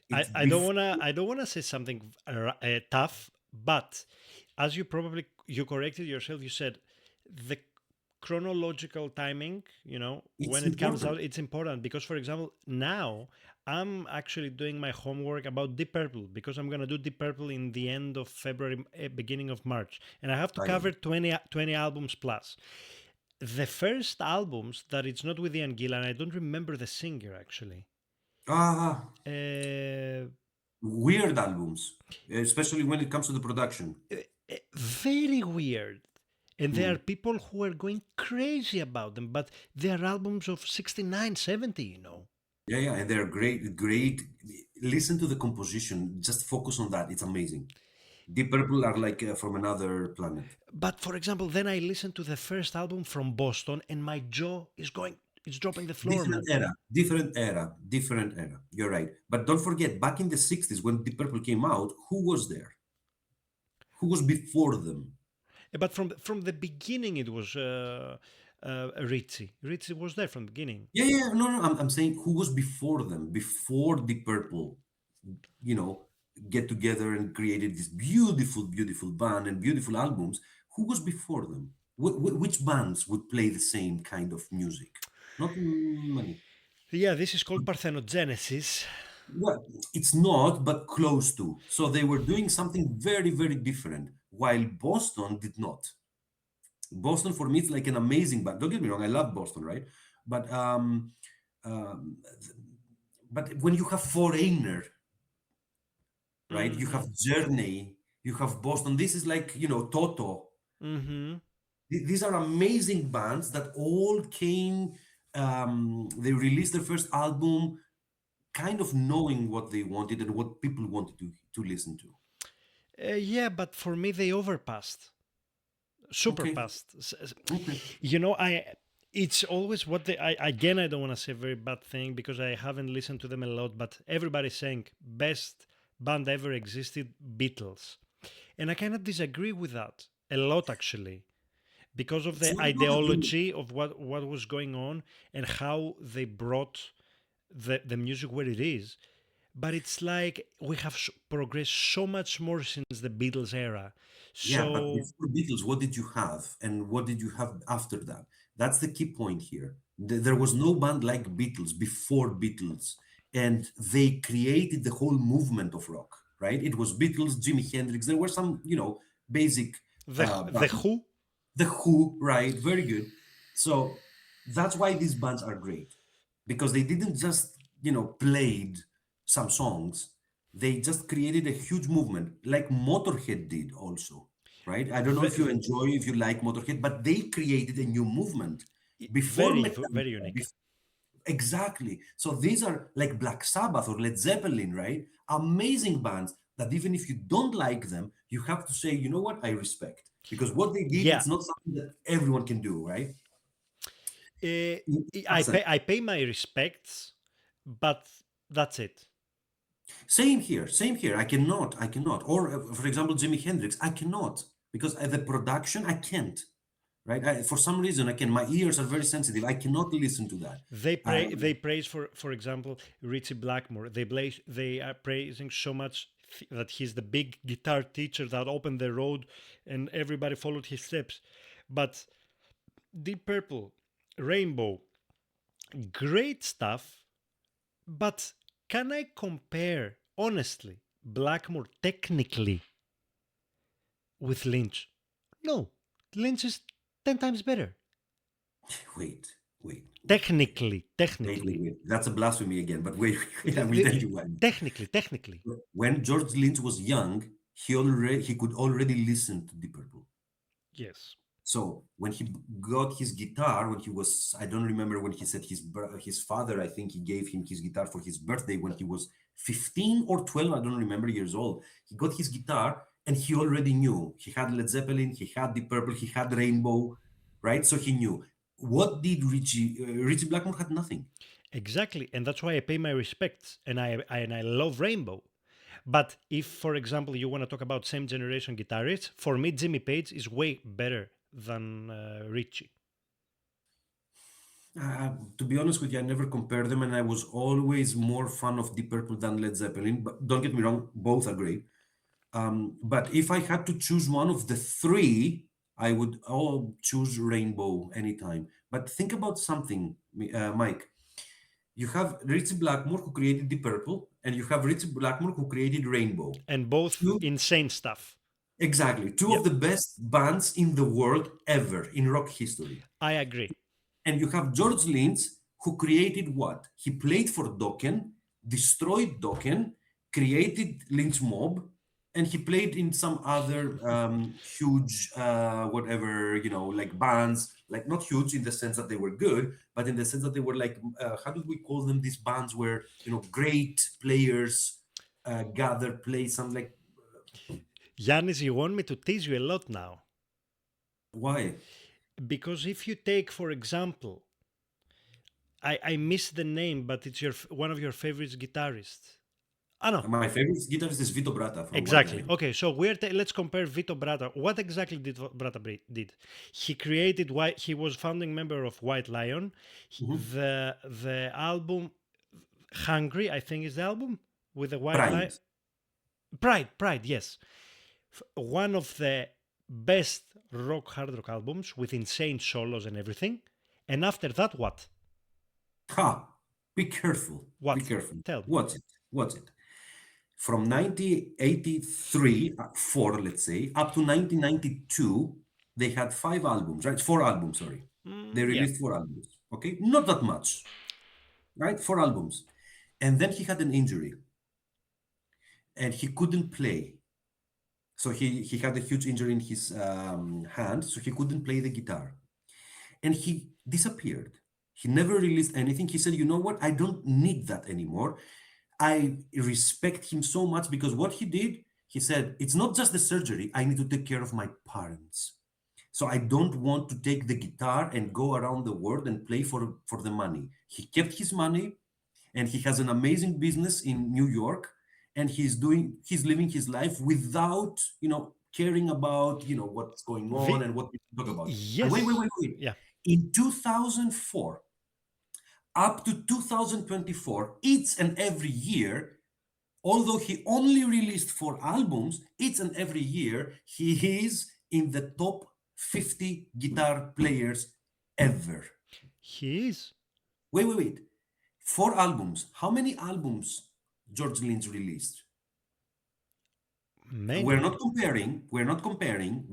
It's before. I don't wanna say something tough, but as you probably you corrected yourself, you said the chronological timing. You know It's when it comes important, out, it's important because, for example, now I'm actually doing my homework about Deep Purple because I'm gonna do Deep Purple in the end of February, beginning of March, and I have to by the cover way. 20 albums plus. The first albums that it's not with Ian Gillan, I don't remember the singer actually. Ah, Uh, weird albums, especially when it comes to the production. very weird. And there Hmm. are people who are going crazy about them, but they are albums of 69, 70, you know. Yeah, and they're great. Listen to the composition. Just focus on that. It's amazing. Deep Purple are like from another planet. But for example, then I listen to the first album from Boston and my jaw is going, it's dropping the floor, man. Different era. You're right. But don't forget, back in the 60s when Deep Purple came out, who was there? Who was before them? But from the beginning, it was Ritchie. Ritchie was there from the beginning. Yeah. No. I'm saying who was before them, before Deep Purple, you know, get together and created this beautiful band and beautiful albums. Who was before them? Which bands would play the same kind of music? Not many. Yeah, this is called Parthenogenesis. Well, it's not, but close to. So they were doing something very different. while Boston did not. Boston for me is like an amazing band. Don't get me wrong, I love Boston, right? But um, but when you have Foreigner, right? You have Mm-hmm. Journey, you have Boston. This is like, Toto. Mm-hmm. These are amazing bands that all came. They released their first album, kind of knowing what they wanted and what people wanted to listen to. Yeah, but for me they overpassed, super Okay, passed. okay. You know, it's always what they. Again, I don't want to say a very bad thing because I haven't listened to them a lot, but everybody's saying best band ever existed, Beatles, and I cannot disagree with that a lot actually, because of So the I do not agree. ideology of what was going on and how they brought the music where it is. But it's like we have progressed so much more since the Beatles era. Yeah, but So before Beatles, what did you have, and what did you have after that? That's the key point here. There was no band like Beatles before Beatles, and they created the whole movement of rock, right? It was Beatles, Jimi Hendrix. There were some, basic the bands. Who, The Who, right? Very good. So that's why these bands are great, because they didn't just, played some songs. They just created a huge movement, like Motorhead did also, right? I don't know if you enjoy, if you like Motorhead, but they created a new movement before very Metallica. unique. Exactly. So these are like Black Sabbath or Led Zeppelin, right? Amazing bands that even if you don't like them, you have to say, you know what, I respect. Because what they did, Yeah, it's not something that everyone can do, right? eh, In that I sense. pay my respects, but that's it. Same here, same here. I cannot. Or, for example, Jimi Hendrix, I cannot. Because the production, I can't, right? For some reason, I can. My ears are very sensitive. I cannot listen to that. They praise for example Richie Blackmore. They are praising so much that he's the big guitar teacher that opened the road and everybody followed his steps. But Deep Purple, Rainbow, great stuff. But can I compare honestly Blackmore technically with Lynch? No, Lynch is 10 times better. Wait, wait, wait, wait. Technically, Wait, wait, technically, wait. That's a blasphemy again. But wait, wait, I will tell you why. technically. When George Lynch was young, he could already listen to Deep Purple. Yes. So when he got his guitar, when he was, I don't remember when he said his father, I think he gave him his guitar for his birthday when he was 15 or 12, I don't remember years old. He got his guitar and he already knew. He had Led Zeppelin, he had Deep Purple, he had Rainbow, right? So he knew. What did Richie? Richie Blackmore had nothing. Exactly, and that's why I pay my respects, and I love Rainbow. But if, for example, you want to talk about same generation guitarists, for me, Jimmy Page is way better than Richie. To be honest with you, I never compared them, and I was always more fan of Deep Purple than Led Zeppelin. But don't get me wrong, both are great. But if I had to choose one of the three, I would all choose Rainbow anytime. But think about something, Mike. You have Richie Blackmore who created Deep Purple, and you have Richie Blackmore who created Rainbow. And both Two, insane stuff. exactly, two of Yep, the best bands in the world ever in rock history. I agree. And you have George Lynch, who created what? He played for Dokken, destroyed Dokken, created Lynch Mob, and he played in some other huge, whatever, like bands, like not huge in the sense that they were good, but in the sense that they were like, how do we call them? These bands where, great players gather, play some like, Yannis, you want me to tease you a lot now. why? Because if you take, for example, I miss the name, but it's one of your favorite guitarists. Ah, no. My favorite guitarist is Vito Bratta from White Exactly. Lion. Okay, so let's compare Vito Bratta. What exactly did Bratta did? He created White. He was founding member of White Lion. Mhm. The album Hungry, I think, is the album with the White Lion. Pride. Pride. Yes, one of the best hard rock albums with insane solos and everything. And after that, what? Ha! Be careful. Be What? careful. Tell me. What's it? What's it? From 1983, 4, let's say, up to 1992, they had 5 albums, right? 4 albums, sorry. They Yeah. released 4 albums, okay? Not that much, right? 4 albums. And then he had an injury and he couldn't play. So he had a huge injury in his hand, so he couldn't play the guitar. And he disappeared. He never released anything. He said, you know what? I don't need that anymore. I respect him so much because what he did, he said, it's not just the surgery. I need to take care of my parents. So I don't want to take the guitar and go around the world and play for the money. He kept his money and he has an amazing business in New York and he's living his life without, caring about, what's going on Vi- and what people talk about. And wait, wait, yes. wait, wait. Yeah. In 2004 up to 2024, each and every year, although he only released 4 albums, each and every year he is in the top 50 guitar players ever. He is. Wait, wait, wait. 4 albums. How many albums George Lynch released? We're Many. not comparing. We're not comparing.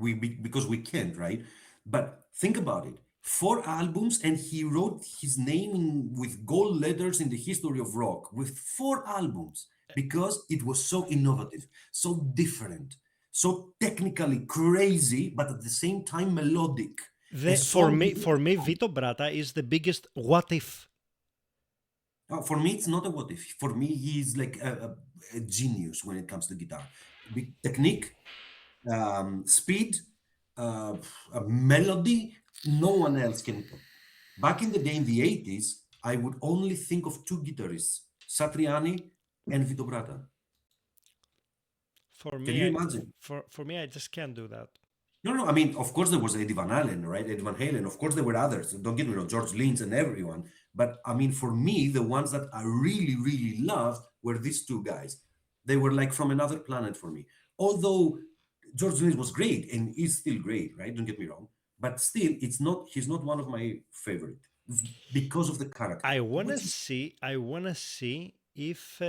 Because we can't, right? But think about it. 4 albums, and he wrote his name with gold letters in the history of rock with 4 albums because it was so innovative, so different, so technically crazy, but at the same time melodic. A For song. me, Vito Bratta is the biggest what if. For me, it's not a what if. For me, he's like a genius when it comes to guitar. Technique, speed, uh, a melody, no one else can. Back in the day, in the 80s, I would only think of 2 guitarists, Satriani and Vito Bratta. For Can me, you imagine? I just can't do that. No, no, I mean, of course there was Eddie Van Halen, right? Eddie Van Halen. Of course there were others. Don't get me wrong, George Lynch and everyone. But I mean, for me, the ones that I really, really loved were these 2 guys. They were like from another planet for me. Although George Lynch was great and is still great, right? Don't get me wrong. But still, he's not one of my favorite because of the character, which is, I wanna see if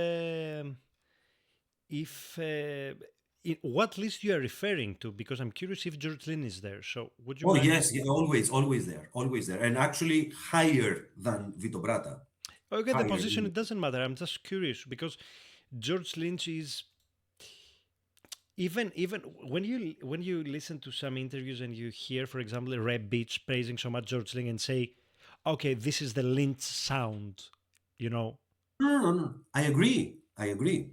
what list you are referring to, because I'm curious if George Lynn is there. So would you oh mind? yes, yeah, always there, always there. And actually higher than Vito Bratta. Okay, the Higher. position, it doesn't matter. I'm just curious because George Lynch is, even when you listen to some interviews and you hear, for example, Red Beach praising so much George Lynch and say, okay, this is the Lynch sound, you know. No, no, no, no. I agree. I agree.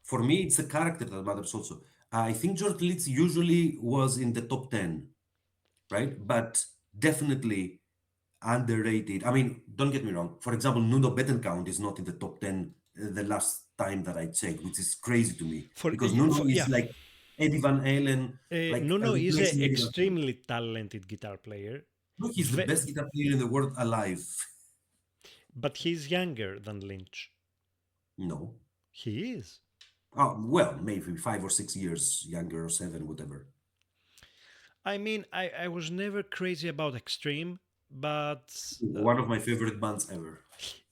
For me, it's the character that matters also. I think George Litz usually was in the top 10, right? But definitely underrated. I mean, don't get me wrong. For example, Nuno Bettencourt is not in the top 10 the last time that I checked, which is crazy to me because Nuno Yeah, is like Eddie Van Halen, like Nuno is an replacing Eddie Van Halen. extremely talented guitar player, Look, he's the ve- best guitar player in the world alive. but he's younger than Lynch. No. He is. Well, maybe 5 or 6 years younger or 7, whatever. I mean, I was never crazy about Extreme, but One of my favorite bands ever.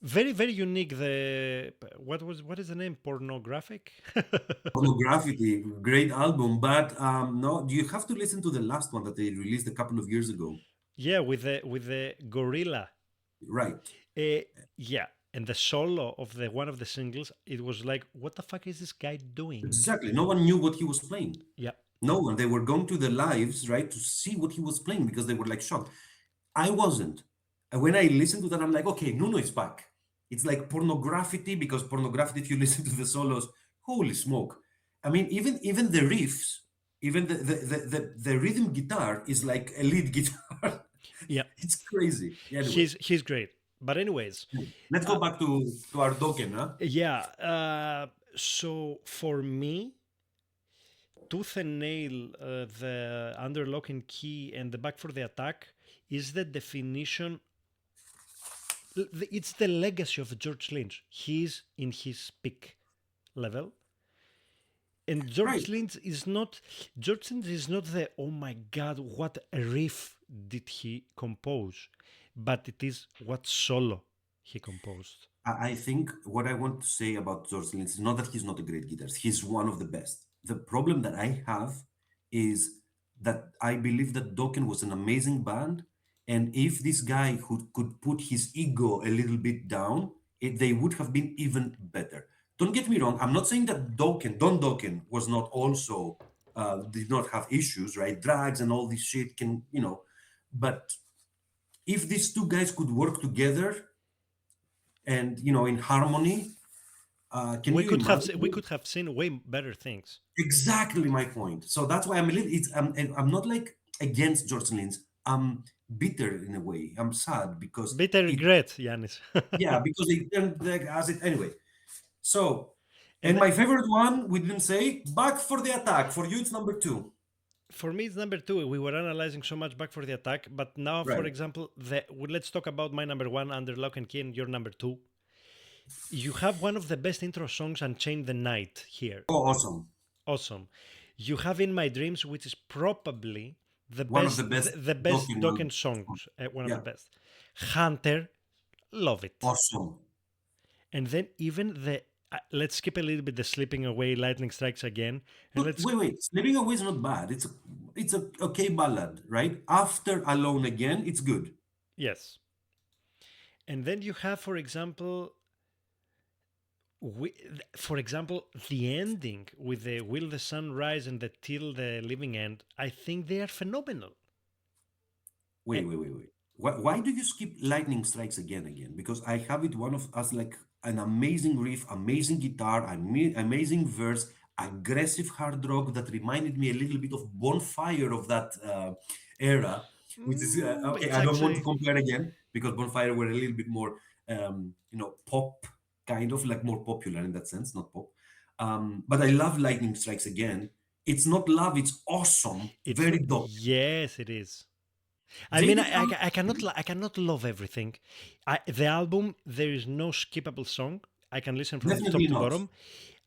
very very unique. The what is the name? Pornographic. Pornography, great album, but no, you have to listen to the last one that they released a couple of years ago. Yeah, with the gorilla. Right. Uh, yeah, and the solo of the one of the singles, it was like, what the fuck is this guy doing? Exactly. No one knew what he was playing. Yeah, No one. They were going to the lives, right, to see what he was playing because they were like shocked. I wasn't. And when I listened to that, I'm like, okay, Nuno is back. It's like pornography because pornography, if you listen to the solos, holy smoke. I mean, even the riffs, even the rhythm guitar is like a lead guitar. yeah, It's crazy. Anyway, he's great. But anyways, let's go back to our Dokken, huh? yeah. So for me, Tooth and Nail, the Under Lock and Key, and the Back for the Attack is the definition. It's the legacy of George Lynch. He's in his peak level, and Right. George Lynch is not the, oh my god, what a riff did he compose, but it is what solo he composed. I think what I want to say about George Lynch is not that he's not a great guitarist. He's one of the best. The problem that I have is that I believe that Dokken was an amazing band, and if this guy who could put his ego a little bit down, they would have been even better. Don't get me wrong. I'm not saying that Don Dokken, was not also did not have issues, right? Drugs and all this shit can, but if these two guys could work together and in harmony, can you We imagine? could have seen way better things. Exactly my point. So that's why I'm a little. I'm not like against George Lynch. I'm bitter in a way. I'm sad because Bitter it. regret, Yannis. Yeah, because it turned like as it anyway. So, And and then my favorite one we didn't say back for the attack. For you, it's number two. for me, it's number two. We were analyzing so much back for the attack, but now, for Right. example, let's talk about my number one under Lock and Key and your number two. You have one of the best intro songs, Unchain the Night, here. Oh, awesome. Awesome. You have In My Dreams, which is probably One of the best the best Dokken Dokken albums. songs, one of the Yeah. best. Hunter, love it. Awesome. And then even let's skip a little bit the Slipping Away, Lightning Strikes Again, and But let's wait. Sleeping Away is not bad. It's a okay ballad, right? After Alone Again, it's good. yes. And then you have, for example, the ending with the Will the Sun Rise and the Till the Living End. I think they are phenomenal. Wait, And wait, wait, wait. Why do you skip Lightning Strikes again? Because I have it one of us like an amazing riff, amazing guitar, amazing verse, aggressive hard rock that reminded me a little bit of Bonfire of that era, which is okay. it's I don't want to actually compare again because Bonfire were a little bit more, pop, kind of like more popular in that sense, not pop. But I love Lightning Strikes Again. It's not love, it's awesome, it's very not. dope. Yes, it is. I mean, Jaded Heart. I cannot love everything. The album, there is no skippable song. I can listen from the top Definitely to not. bottom.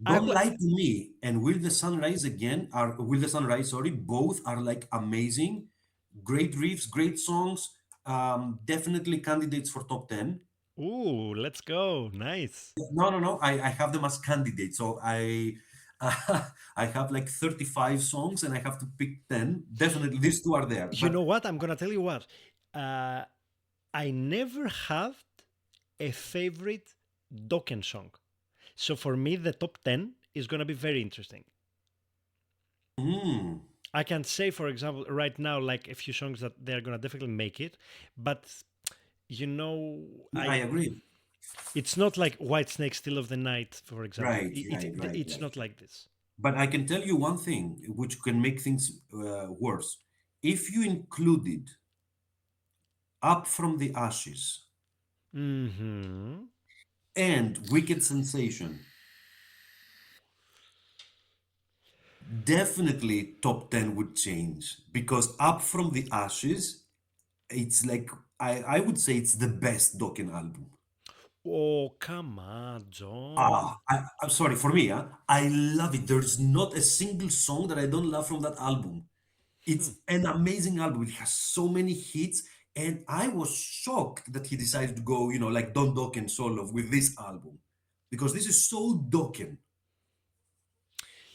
I Don't w- Lie to Me and Will the Sunrise Again are Will the Sunrise, sorry, both are like amazing, great riffs, great songs. Definitely candidates for top 10. Ooh, let's go. Nice. No, no, no. I have them as candidates. So I have like 35 songs and I have to pick 10. Definitely these two are there. You know But what? I'm gonna tell you what. Uh, I never had a favorite Dokken song. So for me, the top 10 is gonna be very interesting. mm, I can say, for example, right now, like a few songs that they're gonna definitely make it, but you know, I I agree. it's not like White Snake, Still of the Night, for example. Right, right, right, It's right. not like this. But I can tell you one thing which can make things worse. If you included Up from the Ashes Hmm. and Wicked Sensation, definitely top 10 would change because Up from the Ashes, it's like, I would say it's the best Dokken album. Oh, come on, John. I'm sorry, for me, I love it. There's not a single song that I don't love from that album. It's an amazing album. It has so many hits, and I was shocked that he decided to go, like Don Dokken solo with this album, because this is so Dokken.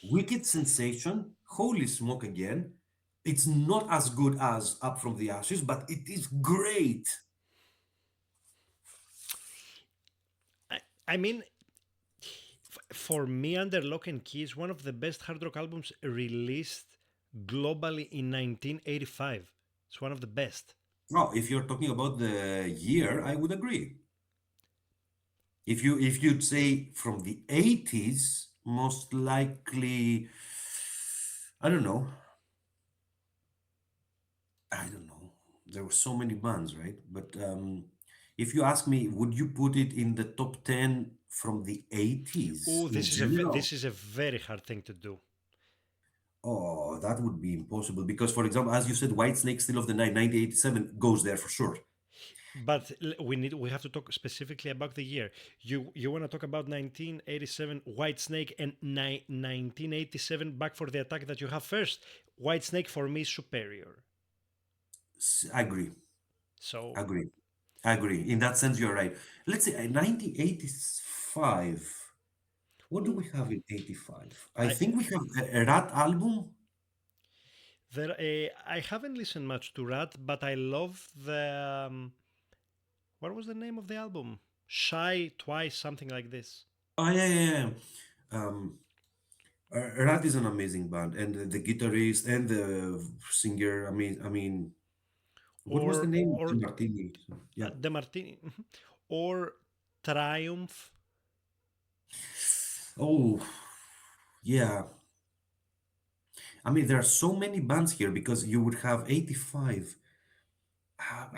Wicked Sensation, holy smoke again. It's not as good as Up from the Ashes, but it is great. I, I mean, for me, Under Lock and Key is one of the best hard rock albums released globally in 1985. It's one of the best. Oh, if you're talking about the year, I would agree. If you'd say from the 80s, most likely, I don't know. I don't know. There were so many bands, right? But if you ask me, would you put it in the top 10 from the 80s Oh, in general? this is a very hard thing to do. Oh, that would be impossible because, for example, as you said, White Snake Still of the Night, 1987 goes there for sure. But we have to talk specifically about the year. You want to talk about 1987 White Snake and 1987 Back for the Attack that you have first. White Snake for me is superior. Agree. So Agree. I agree. In that sense, you're right. Let's say 1985. What do Ooh, we have in 85? I I think we have a Rat album. there I haven't listened much to Rat, but I love the what was the name of the album? Shy Twice, something like this. Oh, yeah, yeah, yeah. Um, Rat is an amazing band, and the guitarist and the singer. I mean, what was the name? Or Jim Martini. Yeah. De Martini, or Triumph. Oh, yeah. I mean, there are so many bands here because you would have 85. Ah,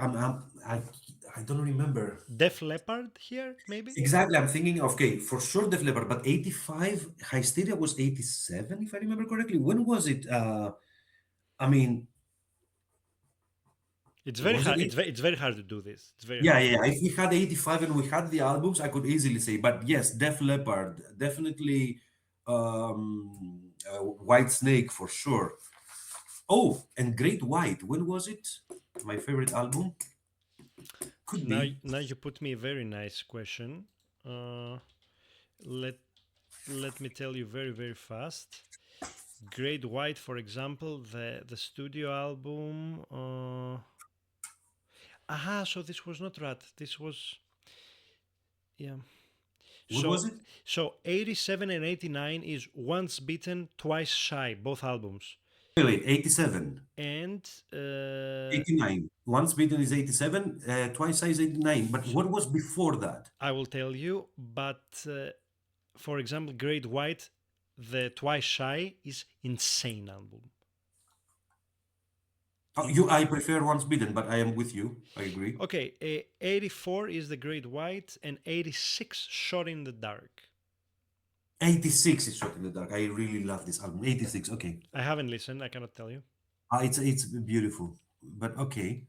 I don't remember. Def Leppard here, maybe? Exactly. I'm thinking, okay, for sure Def Leppard, but 85, Hysteria was 87, if I remember correctly. When was it? I mean, It's very was it? hard. It's very hard to do this. It's very Yeah, hard. yeah. If we had 85 and we had the albums, I could easily say, but yes, Def Leppard, definitely White Snake for sure. Oh, and Great White, when was it? My favorite album? Could be. Now you put me a very nice question. Uh, let let me tell you very fast. Great White, for example, the studio album. Aha, so this was not Rat. This was yeah. What So was it? 87 and 89 is Once Bitten, Twice Shy, both albums. Wait, 87. And 89. Once Beaten is 87, Twice Size 89. But s- what was before that? I will tell you, but for example, Great White, the Twice Shy is insane album. Oh, I prefer Once Beaten, but I am with you. I agree. Okay, 84 is the Great White, and 86 Shot in the Dark. 86 is Shot in the Dark. I really love this album. 86, okay. I haven't listened, I cannot tell you. It's beautiful. But okay.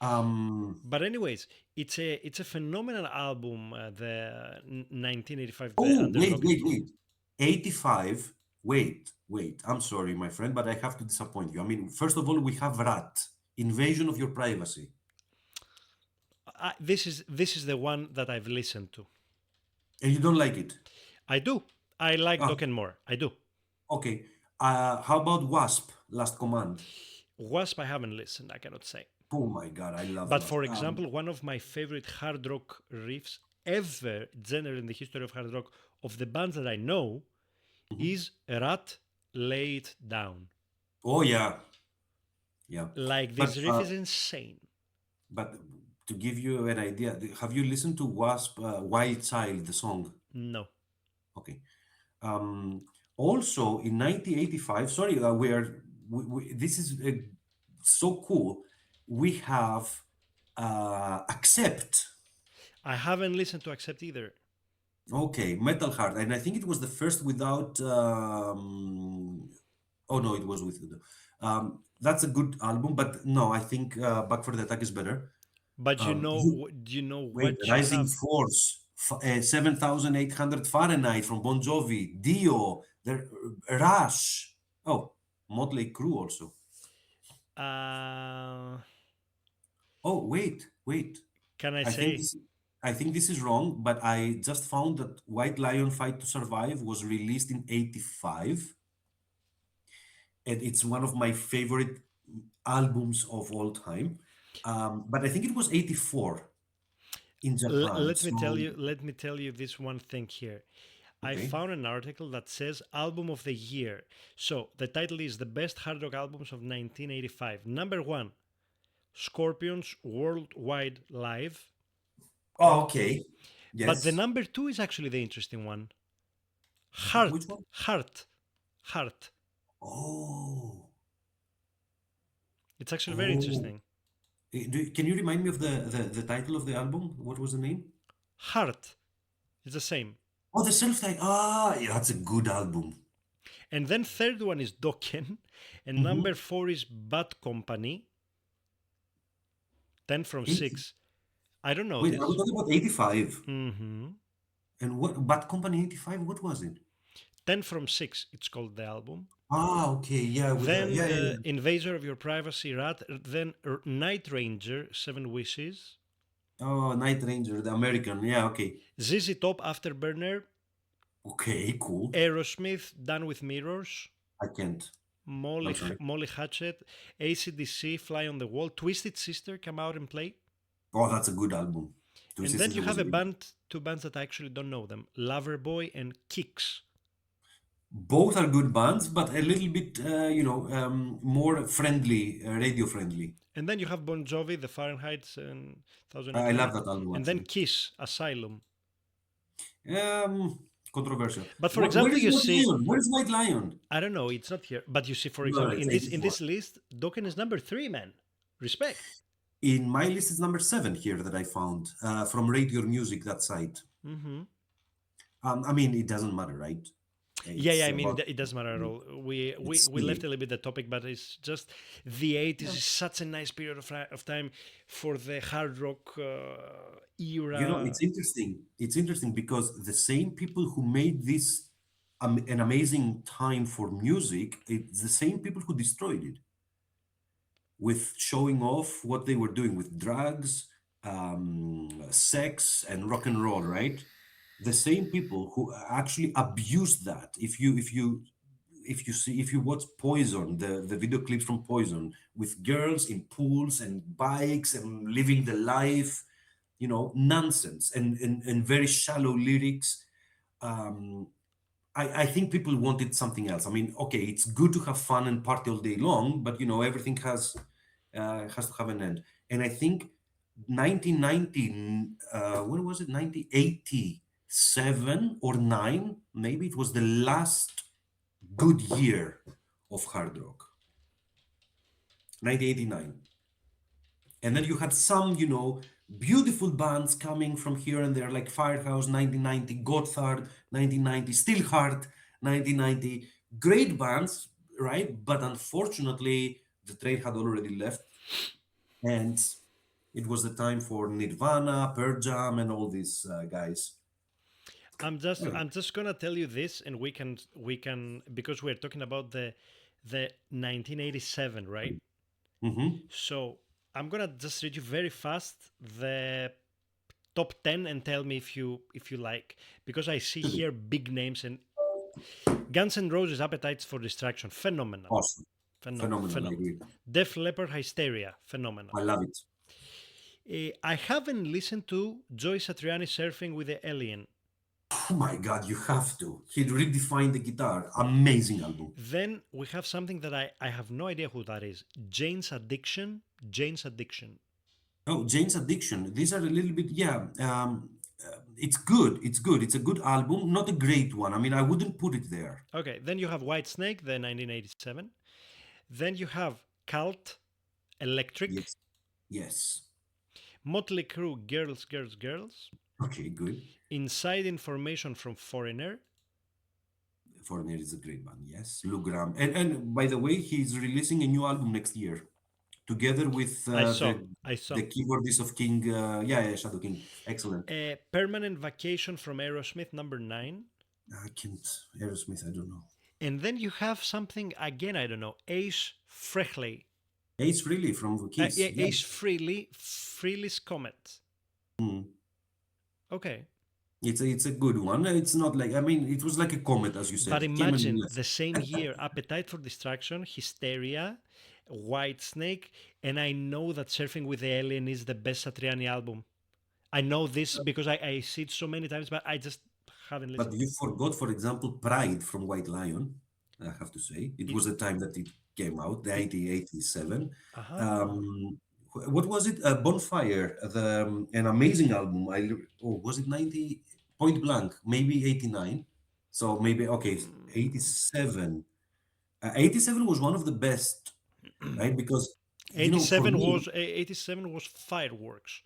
Um, But anyways, it's a phenomenal album. The 1985, the oh, Under wait, Lock and wait, Key. wait. 85. Wait. I'm sorry, my friend, but I have to disappoint you. I mean, first of all, we have Rat, Invasion of Your Privacy. This is the one that I've listened to. And you don't like it. I do. I like Ah, Dokken more. I do. okay. How about Wasp, Last Command? Wasp, I haven't listened. I cannot say. Oh my God, I love But Wasp. for example, one of my favorite hard rock riffs ever, generally in the history of hard rock, of the bands that I know, Mhm. is Rat Lay It Down. Oh yeah, yeah. Like, But this riff is insane. but to give you an idea, have you listened to Wasp Wild Child, the song? No. Okay. Um, Also in 1985, sorry, this is so cool. We have Accept. I haven't listened to Accept either. Okay, Metal Heart, and I think it was the first without. Oh no, it was with. That's a good album, but no, I think Back for the Attack is better. But You do you know wait, what you Rising have? Force, 7,800 Fahrenheit from Bon Jovi, Dio, the Rush. Oh, Motley Crue also. Uh, Oh, wait. can I I think say? this, I think this is wrong, but I just found that White Lion Fight to Survive was released in 85, and it's one of my favorite albums of all time. But I think it was 84 in Japan. Let me tell So, you. Let me tell you this one thing here. I okay. found an article that says album of the year. So the title is the best hard rock albums of 1985. Number one, Scorpions Worldwide Live. Oh, Okay, okay. but the Yes. number two is actually the interesting one. Which Heart, one? Heart. Oh, It's actually very oh. interesting. Can you remind me of the title of the album? What was the name? Heart. It's the same. Oh, the self-titled. Ah, yeah, that's a good album. And then third one is Dokken, and Mm-hmm. number four is Bad Company. 10 from 80. 6. I don't know Wait, are we this. talking about 85? Hmm. And what Bad Company 85? What was it? 10 from 6, it's called the album. Ah, okay, yeah, with the Then yeah, yeah. Invader of Your Privacy, Rat. Then Night Ranger, 7 Wishes. Oh, Night Ranger, the American. Yeah, okay. ZZ Top, Afterburner, Okay, cool. Aerosmith, Done with Mirrors, I can't. I'm sorry. Molly Hatchet, AC/DC, Fly on the Wall, Twisted Sister come out and play. Oh, that's a good album. And Twisted then you Sister have was a great. band, two bands that I actually don't know them, Loverboy and Kicks. Both are good bands, but a little bit, more friendly, radio friendly. And then you have Bon Jovi, the Fahrenheit and I love 1081, that album and then actually. Kiss, Asylum. Controversial. But for Where example, is you White see, Lion? Where is White Lion? I don't know, it's not here, but you see, for No, example, it's in 84. this list, Dokken is number three, man. Respect. In my list, it's number 7 here that I found from Radio Music, that site. Hmm. I mean, it doesn't matter, right? Yeah, It's I mean, about it doesn't matter at all. it's We left silly. a little bit the topic, but it's just the 80s is such a nice period of time for the hard rock era. It's interesting. It's interesting because the same people who made this an amazing time for music, it's the same people who destroyed it with showing off what they were doing with drugs, sex, and rock and roll, right? The same people who actually abused that. If you watch Poison, the video clips from Poison with girls in pools and bikes and living the life, nonsense and very shallow lyrics. Um, I think people wanted something else. I mean, okay, it's good to have fun and party all day long, but everything has to have an end. And I think 1990, when was it? 1987 or 9, maybe it was the last good year of hard rock. 1989. And then you had some, beautiful bands coming from here and there, like Firehouse 1990, Gotthard 1990, Steelheart 1990. Great bands, right? But unfortunately, the train had already left, and it was the time for Nirvana, Pearl Jam, and all these guys. Anyway. I'm just gonna tell you this, and we can because we're talking about the 1987, right? Mm-hmm. So I'm gonna just read you very fast the top 10 and tell me if you like, because I see here big names and Guns N' Roses, Appetites for Destruction, phenomenal, Awesome. Phenomenal, I phenomenal. agree. Def Leppard, Hysteria, phenomenal. I love it. I haven't listened to Joy Satriani surfing with the alien. Oh my God, you have to. He redefined the guitar. Amazing album. Then we have something that I have no idea who that is. Jane's Addiction. Jane's Addiction. Oh, Jane's Addiction. These are a little bit, yeah. It's good. It's good. It's a good album. Not a great one. I mean, I wouldn't put it there. Okay, then you have White Snake, the 1987. Then you have Cult, Electric, Yes. Yes. Motley Crue, Girls, Girls, Girls, Okay, good. Inside Information from Foreigner. Foreigner is a great band. Yes. Lou Graham. And by the way, he's releasing a new album next year, together with I saw. the keyboardist of King. Yeah, Shadow King. Excellent. Permanent Vacation from Aerosmith, number 9. I can't. Aerosmith. I don't know. And then you have something, again, I don't know, Ace Frehley. Ace Frehley from Yeah, Kiss. Yeah. Ace Frehley, Frehley's Comet. Mm. Okay. It's a good one. It's not like, I mean, it was like a comet, as you But said. Came and imagine left. the same year, Appetite for Destruction, Hysteria, White Snake, and I know that Surfing with the Alien is the best Satriani album. I know this because I see it so many times, but I just haven't But listened. you forgot, for example, Pride from White Lion, I have to say. It It, was the time that it came out, the it, 1987. uh-huh. Um, what was it? Bonfire, an amazing album. Was it 90? Point Blank, maybe 89. So maybe, okay, 87. 87 was one of the best, right? Because, for me, 87 was Fireworks.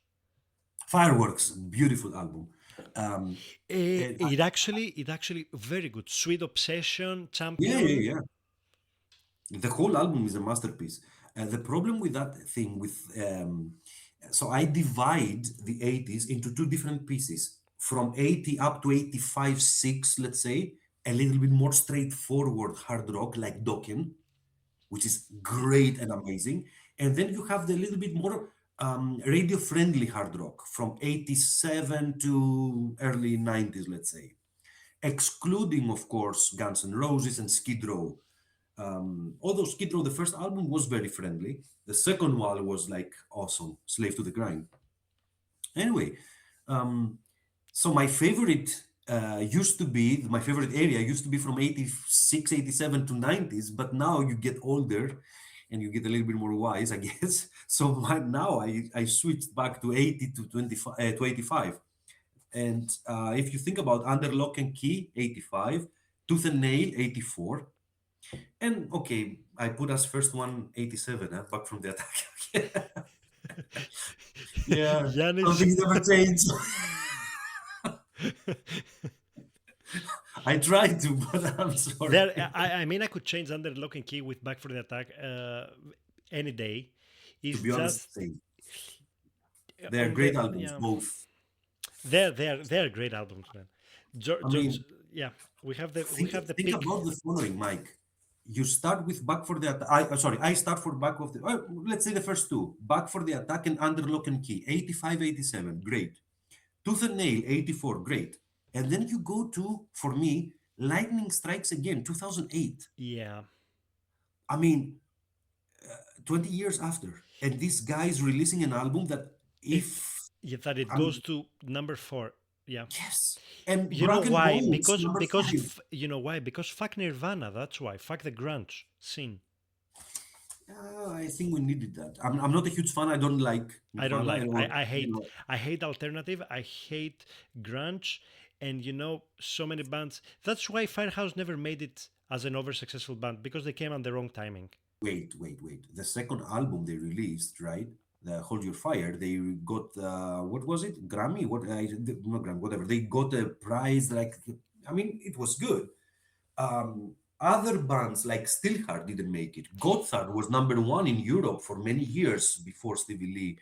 Fireworks, beautiful album. Um, and It actually very good. Sweet Obsession, yeah, Champion. yeah, yeah. The whole album is a masterpiece. The problem with that thing so I divide the 80s into two different pieces. From 80 up to 85, 6, let's say, a little bit more straightforward hard rock like Dokken, which is great and amazing. And then you have the little bit more radio friendly hard rock from 87 to early 90s, let's say, excluding, of course, Guns N' Roses and Skid Row. Although Skid Row, the first album was very friendly, the second one was like awesome, Slave to the Grind. Anyway, um, so my favorite used to be, my favorite area used to be from 86, 87 to 90s, but now you get older and you get a little bit more wise, I guess. So now I switched back to 80 to 25, to 85. And if you think about Under Lock and Key, 85, Tooth and Nail, 84. And okay, I put as first one 87, huh? Back from the attack. Yeah, Yannis. something never changed. I tried to, but I'm sorry. There, I mean, I could change Under Lock and Key with Back for the Attack any day. To It's be honest, just same. They're on the great albums, yeah. both. They're great albums, man. I George, mean, yeah, we have the think pick. about the following, Mike. You start with Back for the Attack. Sorry, I start for Back of the. Let's say the first two: Back for the Attack and Under Lock and Key. 85, 87, great. Tooth and Nail, 84, great. And then you go to, for me, Lightning Strikes Again, 2008. Yeah, I mean, 20 years after, and this guy is releasing an album that, it, if yeah, that it I goes mean, to number 4. Yeah, yes, and you know Brag and why? Bones, number five. You know why? Because fuck Nirvana. That's why. Fuck the grunge scene. I think we needed that. I'm not a huge fan. I don't like I don't Nirvana, like. or I I hate alternative. I hate grunge, and so many bands. That's why Firehouse never made it as an over successful band because they came at the wrong timing. wait. The second album they released, right? The Hold Your Fire. They got what was it? Grammy? Not Grammy? Whatever. They got a prize. Like, I mean, it was good. Other bands like Stillheart didn't make it. Gotthard was number one in Europe for many years before Stevie Lee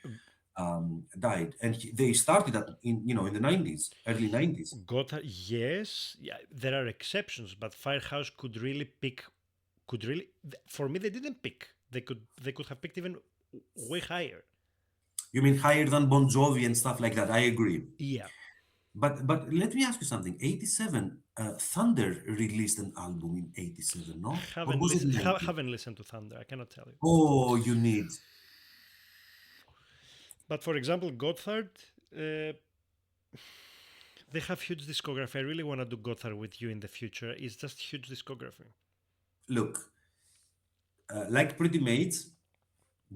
died, and they started in the 90s, early 90s. Gotha, yes, yeah, there are exceptions, but Firehouse could really pick. Could really, for me, they didn't pick. They could have picked even way higher. You mean higher than Bon Jovi and stuff like that? I agree. Yeah, But let me ask you something. 87, Thunder released an album in 87, no? Or was it 90? haven't listened to Thunder. I cannot tell you. Oh, you need. But for example, Gotthard, uh, they have huge discography. I really want to do Gotthard with you in the future. It's just huge discography. Look, like Pretty Maids,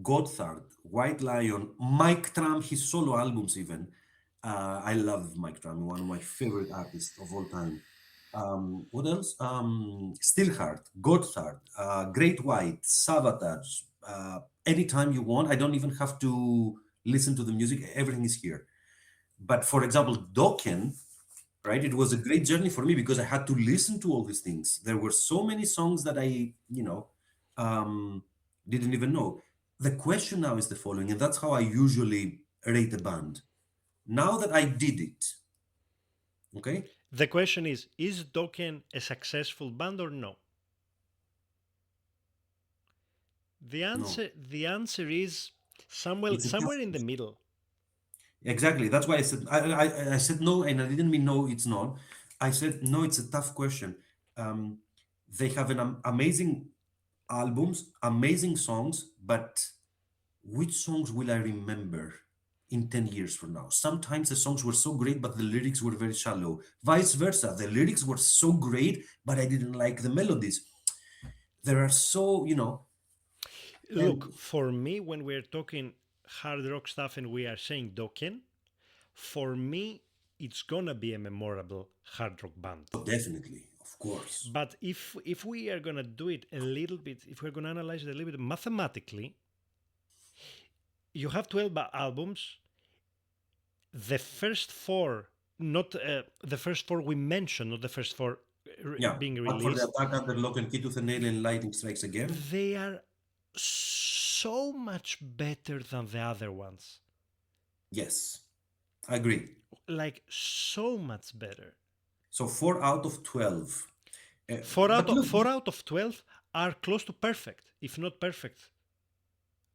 Gotthard, White Lion, Mike Tram, his solo albums even. I love Mike Tram, one of my favorite artists of all time. What else? Stillheart, Gotthard, Great White, Sabotage. Anytime you want, I don't even have to listen to the music. Everything is here. But for example, Dokken, right? It was a great journey for me because I had to listen to all these things. There were so many songs that um, didn't even know. The question now is the following, and that's how I usually rate a band. Now that I did it, okay? The question is Dokken a successful band or no? No, The answer is it's a tough somewhere in the question. middle. Exactly. That's why I said I said no, and I didn't mean no. It's not. I said no. It's a tough question. Um, they have an amazing albums, amazing songs, but which songs will I remember in 10 years from now? Sometimes the songs were so great, but the lyrics were very shallow. Vice versa. The lyrics were so great, but I didn't like the melodies. There are and Look, for me, when we're talking hard rock stuff and we are saying Dokken, for me, it's gonna be a memorable hard rock band. definitely, of course. But if we are gonna do it a little bit, if we're gonna analyze it a little bit mathematically, you have 12 albums. The first four, not the first four we mentioned, not the first four Yeah. being But for the released, attack under lock and key to the nail and lightning strikes again. they are so much better than the other ones. Yes, I agree. Like so much better. So 4 out of 12. But look, Four out of 12 are close to perfect, if not perfect.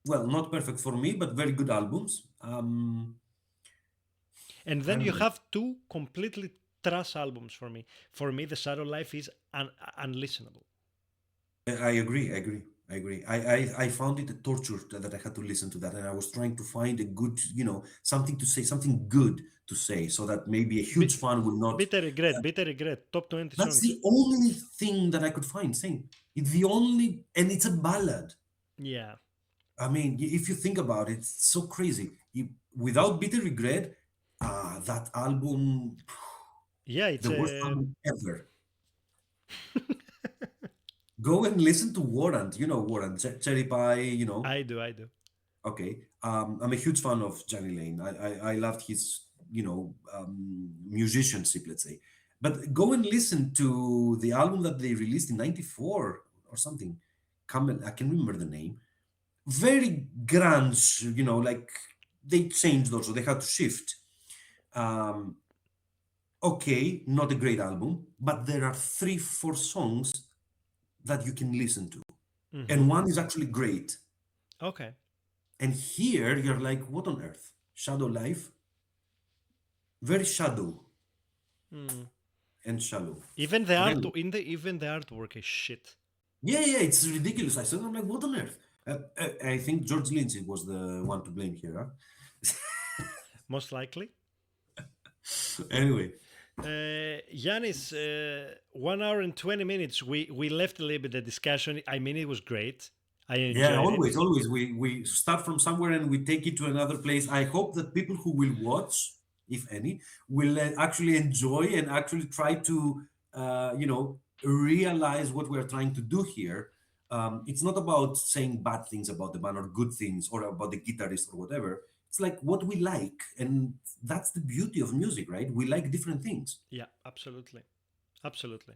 well, not perfect for me, but very good albums. And I then don't you know. have two completely trash albums for me. For me, The Shadow Life is unlistenable. I agree. I agree. I agree. I found it a torture that I had to listen to that, and I was trying to find a good, something to say, something good to say, so that maybe a huge Bi- fan will not. Bitter Regret, top 20 That's songs. the only thing that I could find. Saying it's the only, and it's a ballad. Yeah. I mean, if you think about it, it's so crazy. Without bitter regret, that album, Yeah, it's the worst a. album ever. Go and listen to Warrant. You know Warrant, Cherry Pie. I do, I do. Okay. I'm a huge fan of Johnny Lane. I loved his, musicianship, let's say. But go and listen to the album that they released in '94 or something. I can remember the name. Very grunge, like they changed also. They had to shift. Um, okay, not a great album, but there are three, four songs that you can listen to. Hmm. And one is actually great. Okay. And here you're like, what on earth? Shadow Life, very shadow Mm. and shallow. Even the art Really? in the even the artwork is shit. Yeah, yeah, it's ridiculous. I said, I'm like, what on earth? I think George Lindsay was the one to blame here. Most likely. Huh? Anyway, Yannis, 1 hour and 20 minutes. We left a little bit the discussion. I mean, it was great. I yeah, enjoyed it. always, always. We start from somewhere and we take it to another place. I hope that people who will watch, if any, will actually enjoy and actually try to, realize what we're trying to do here. It's not about saying bad things about the band or good things or about the guitarist or whatever. It's like what we like, and that's the beauty of music, right? We like different things. Yeah, absolutely, absolutely.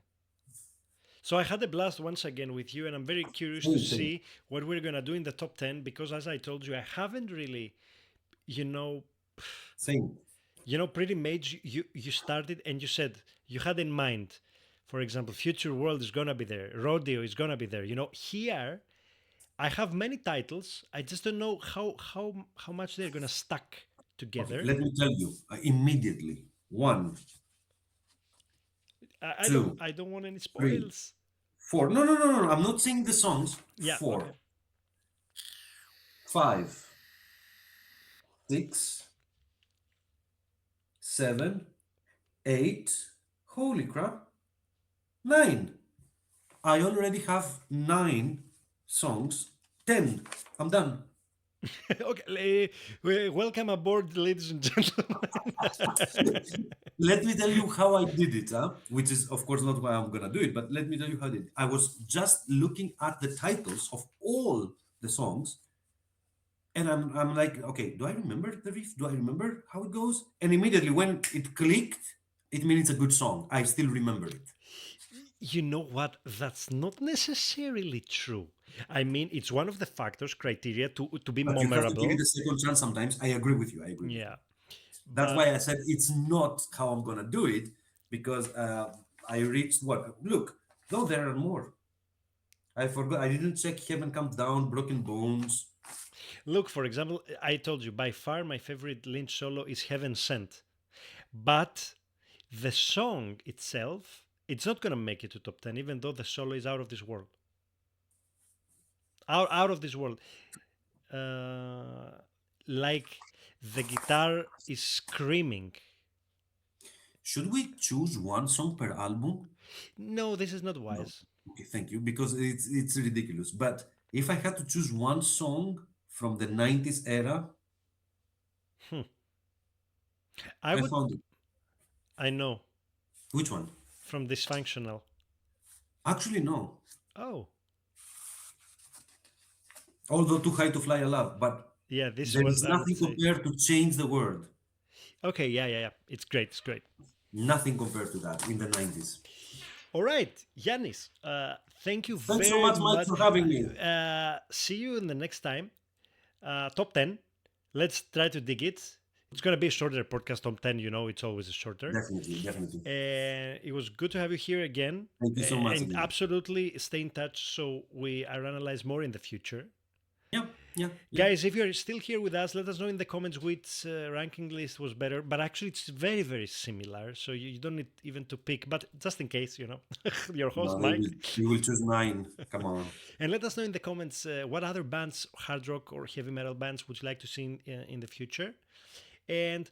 So I had a blast once again with you, and I'm very curious to Same, same, see what we're gonna do in the top 10 because, as I told you, I haven't really, you know, same. pretty much you started and you said you had in mind, for example, Future World is gonna be there, Rodeo is gonna be there. Here I have many titles. I just don't know how much they're gonna stack Okay, together. let me tell you immediately. One, I don't two, I don't want any three, spoils. four. No, no, no, no, no. I'm not saying the songs. Yeah, okay. Four, five, six, seven, eight. Holy crap. Nine. I already have nine songs. 10. I'm done. Okay, welcome aboard, ladies and gentlemen. Let me tell you how I did it, huh? Which is, of course, not why I'm gonna do it, but let me tell you how I did it. I was just looking at the titles of all the songs, and I'm like, okay, do I remember the riff? Do I remember how it goes? And immediately when it clicked, it means it's a good song. I still remember it. You know what? That's not necessarily true. I mean, it's one of the factors, criteria to be But you have to give it memorable. a second chance sometimes. I agree with you. I agree with you. Yeah, That's but why I said it's not how I'm gonna do it because I reached what? Look, no, there are more. I forgot. I didn't check Heaven Comes Down, Broken Bones. look, for example, I told you by far my favorite Lynch solo is Heaven Sent. But the song itself, it's not gonna make it to top 10, even though the solo is out of this world. Out of this world. Uh, like the guitar is screaming. Should we choose one song per album? No, this is not No. wise. Okay, thank you. Because it's ridiculous. But if I had to choose one song from the '90s era, Hmm. I I would. found it. I know Which one? from dysfunctional. Actually, no. Oh, Although Too High to Fly I love, but yeah, this there one is I would nothing say. compared to Change the World. Okay, yeah, yeah, yeah. It's great. It's great. Nothing compared to that in the '90s. All right, Yanis. Thank you Thanks so very much, Mike, much. for having me. See you in the next time. Top 10. Let's try to dig it. It's gonna be a shorter podcast. Top 10. It's always a shorter. Definitely, definitely. And it was good to have you here again. Thank you so much And again. absolutely stay in touch so we are analyze more in the future. Yeah. Yeah, yeah. Guys, if you're still here with us, let us know in the comments which ranking list was better. But actually, it's very, very similar. So you don't need even to pick. But just in case, your host, No, Mike. you will choose nine. Come on. And let us know in the comments what other bands, hard rock or heavy metal bands, would you like to see in the future. And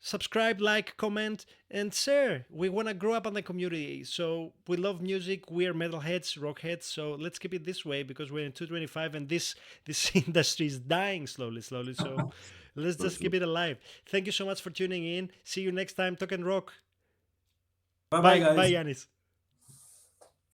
subscribe, like, comment, and share. We want to grow up on the community. So we love music. We're metalheads, rockheads. So let's keep it this way because we're in 225 and this industry is dying slowly, slowly. So let's So just true. keep it alive. Thank you so much for tuning in. See you next time. Talk and rock. Bye bye, Bye, bye, guys. Yannis.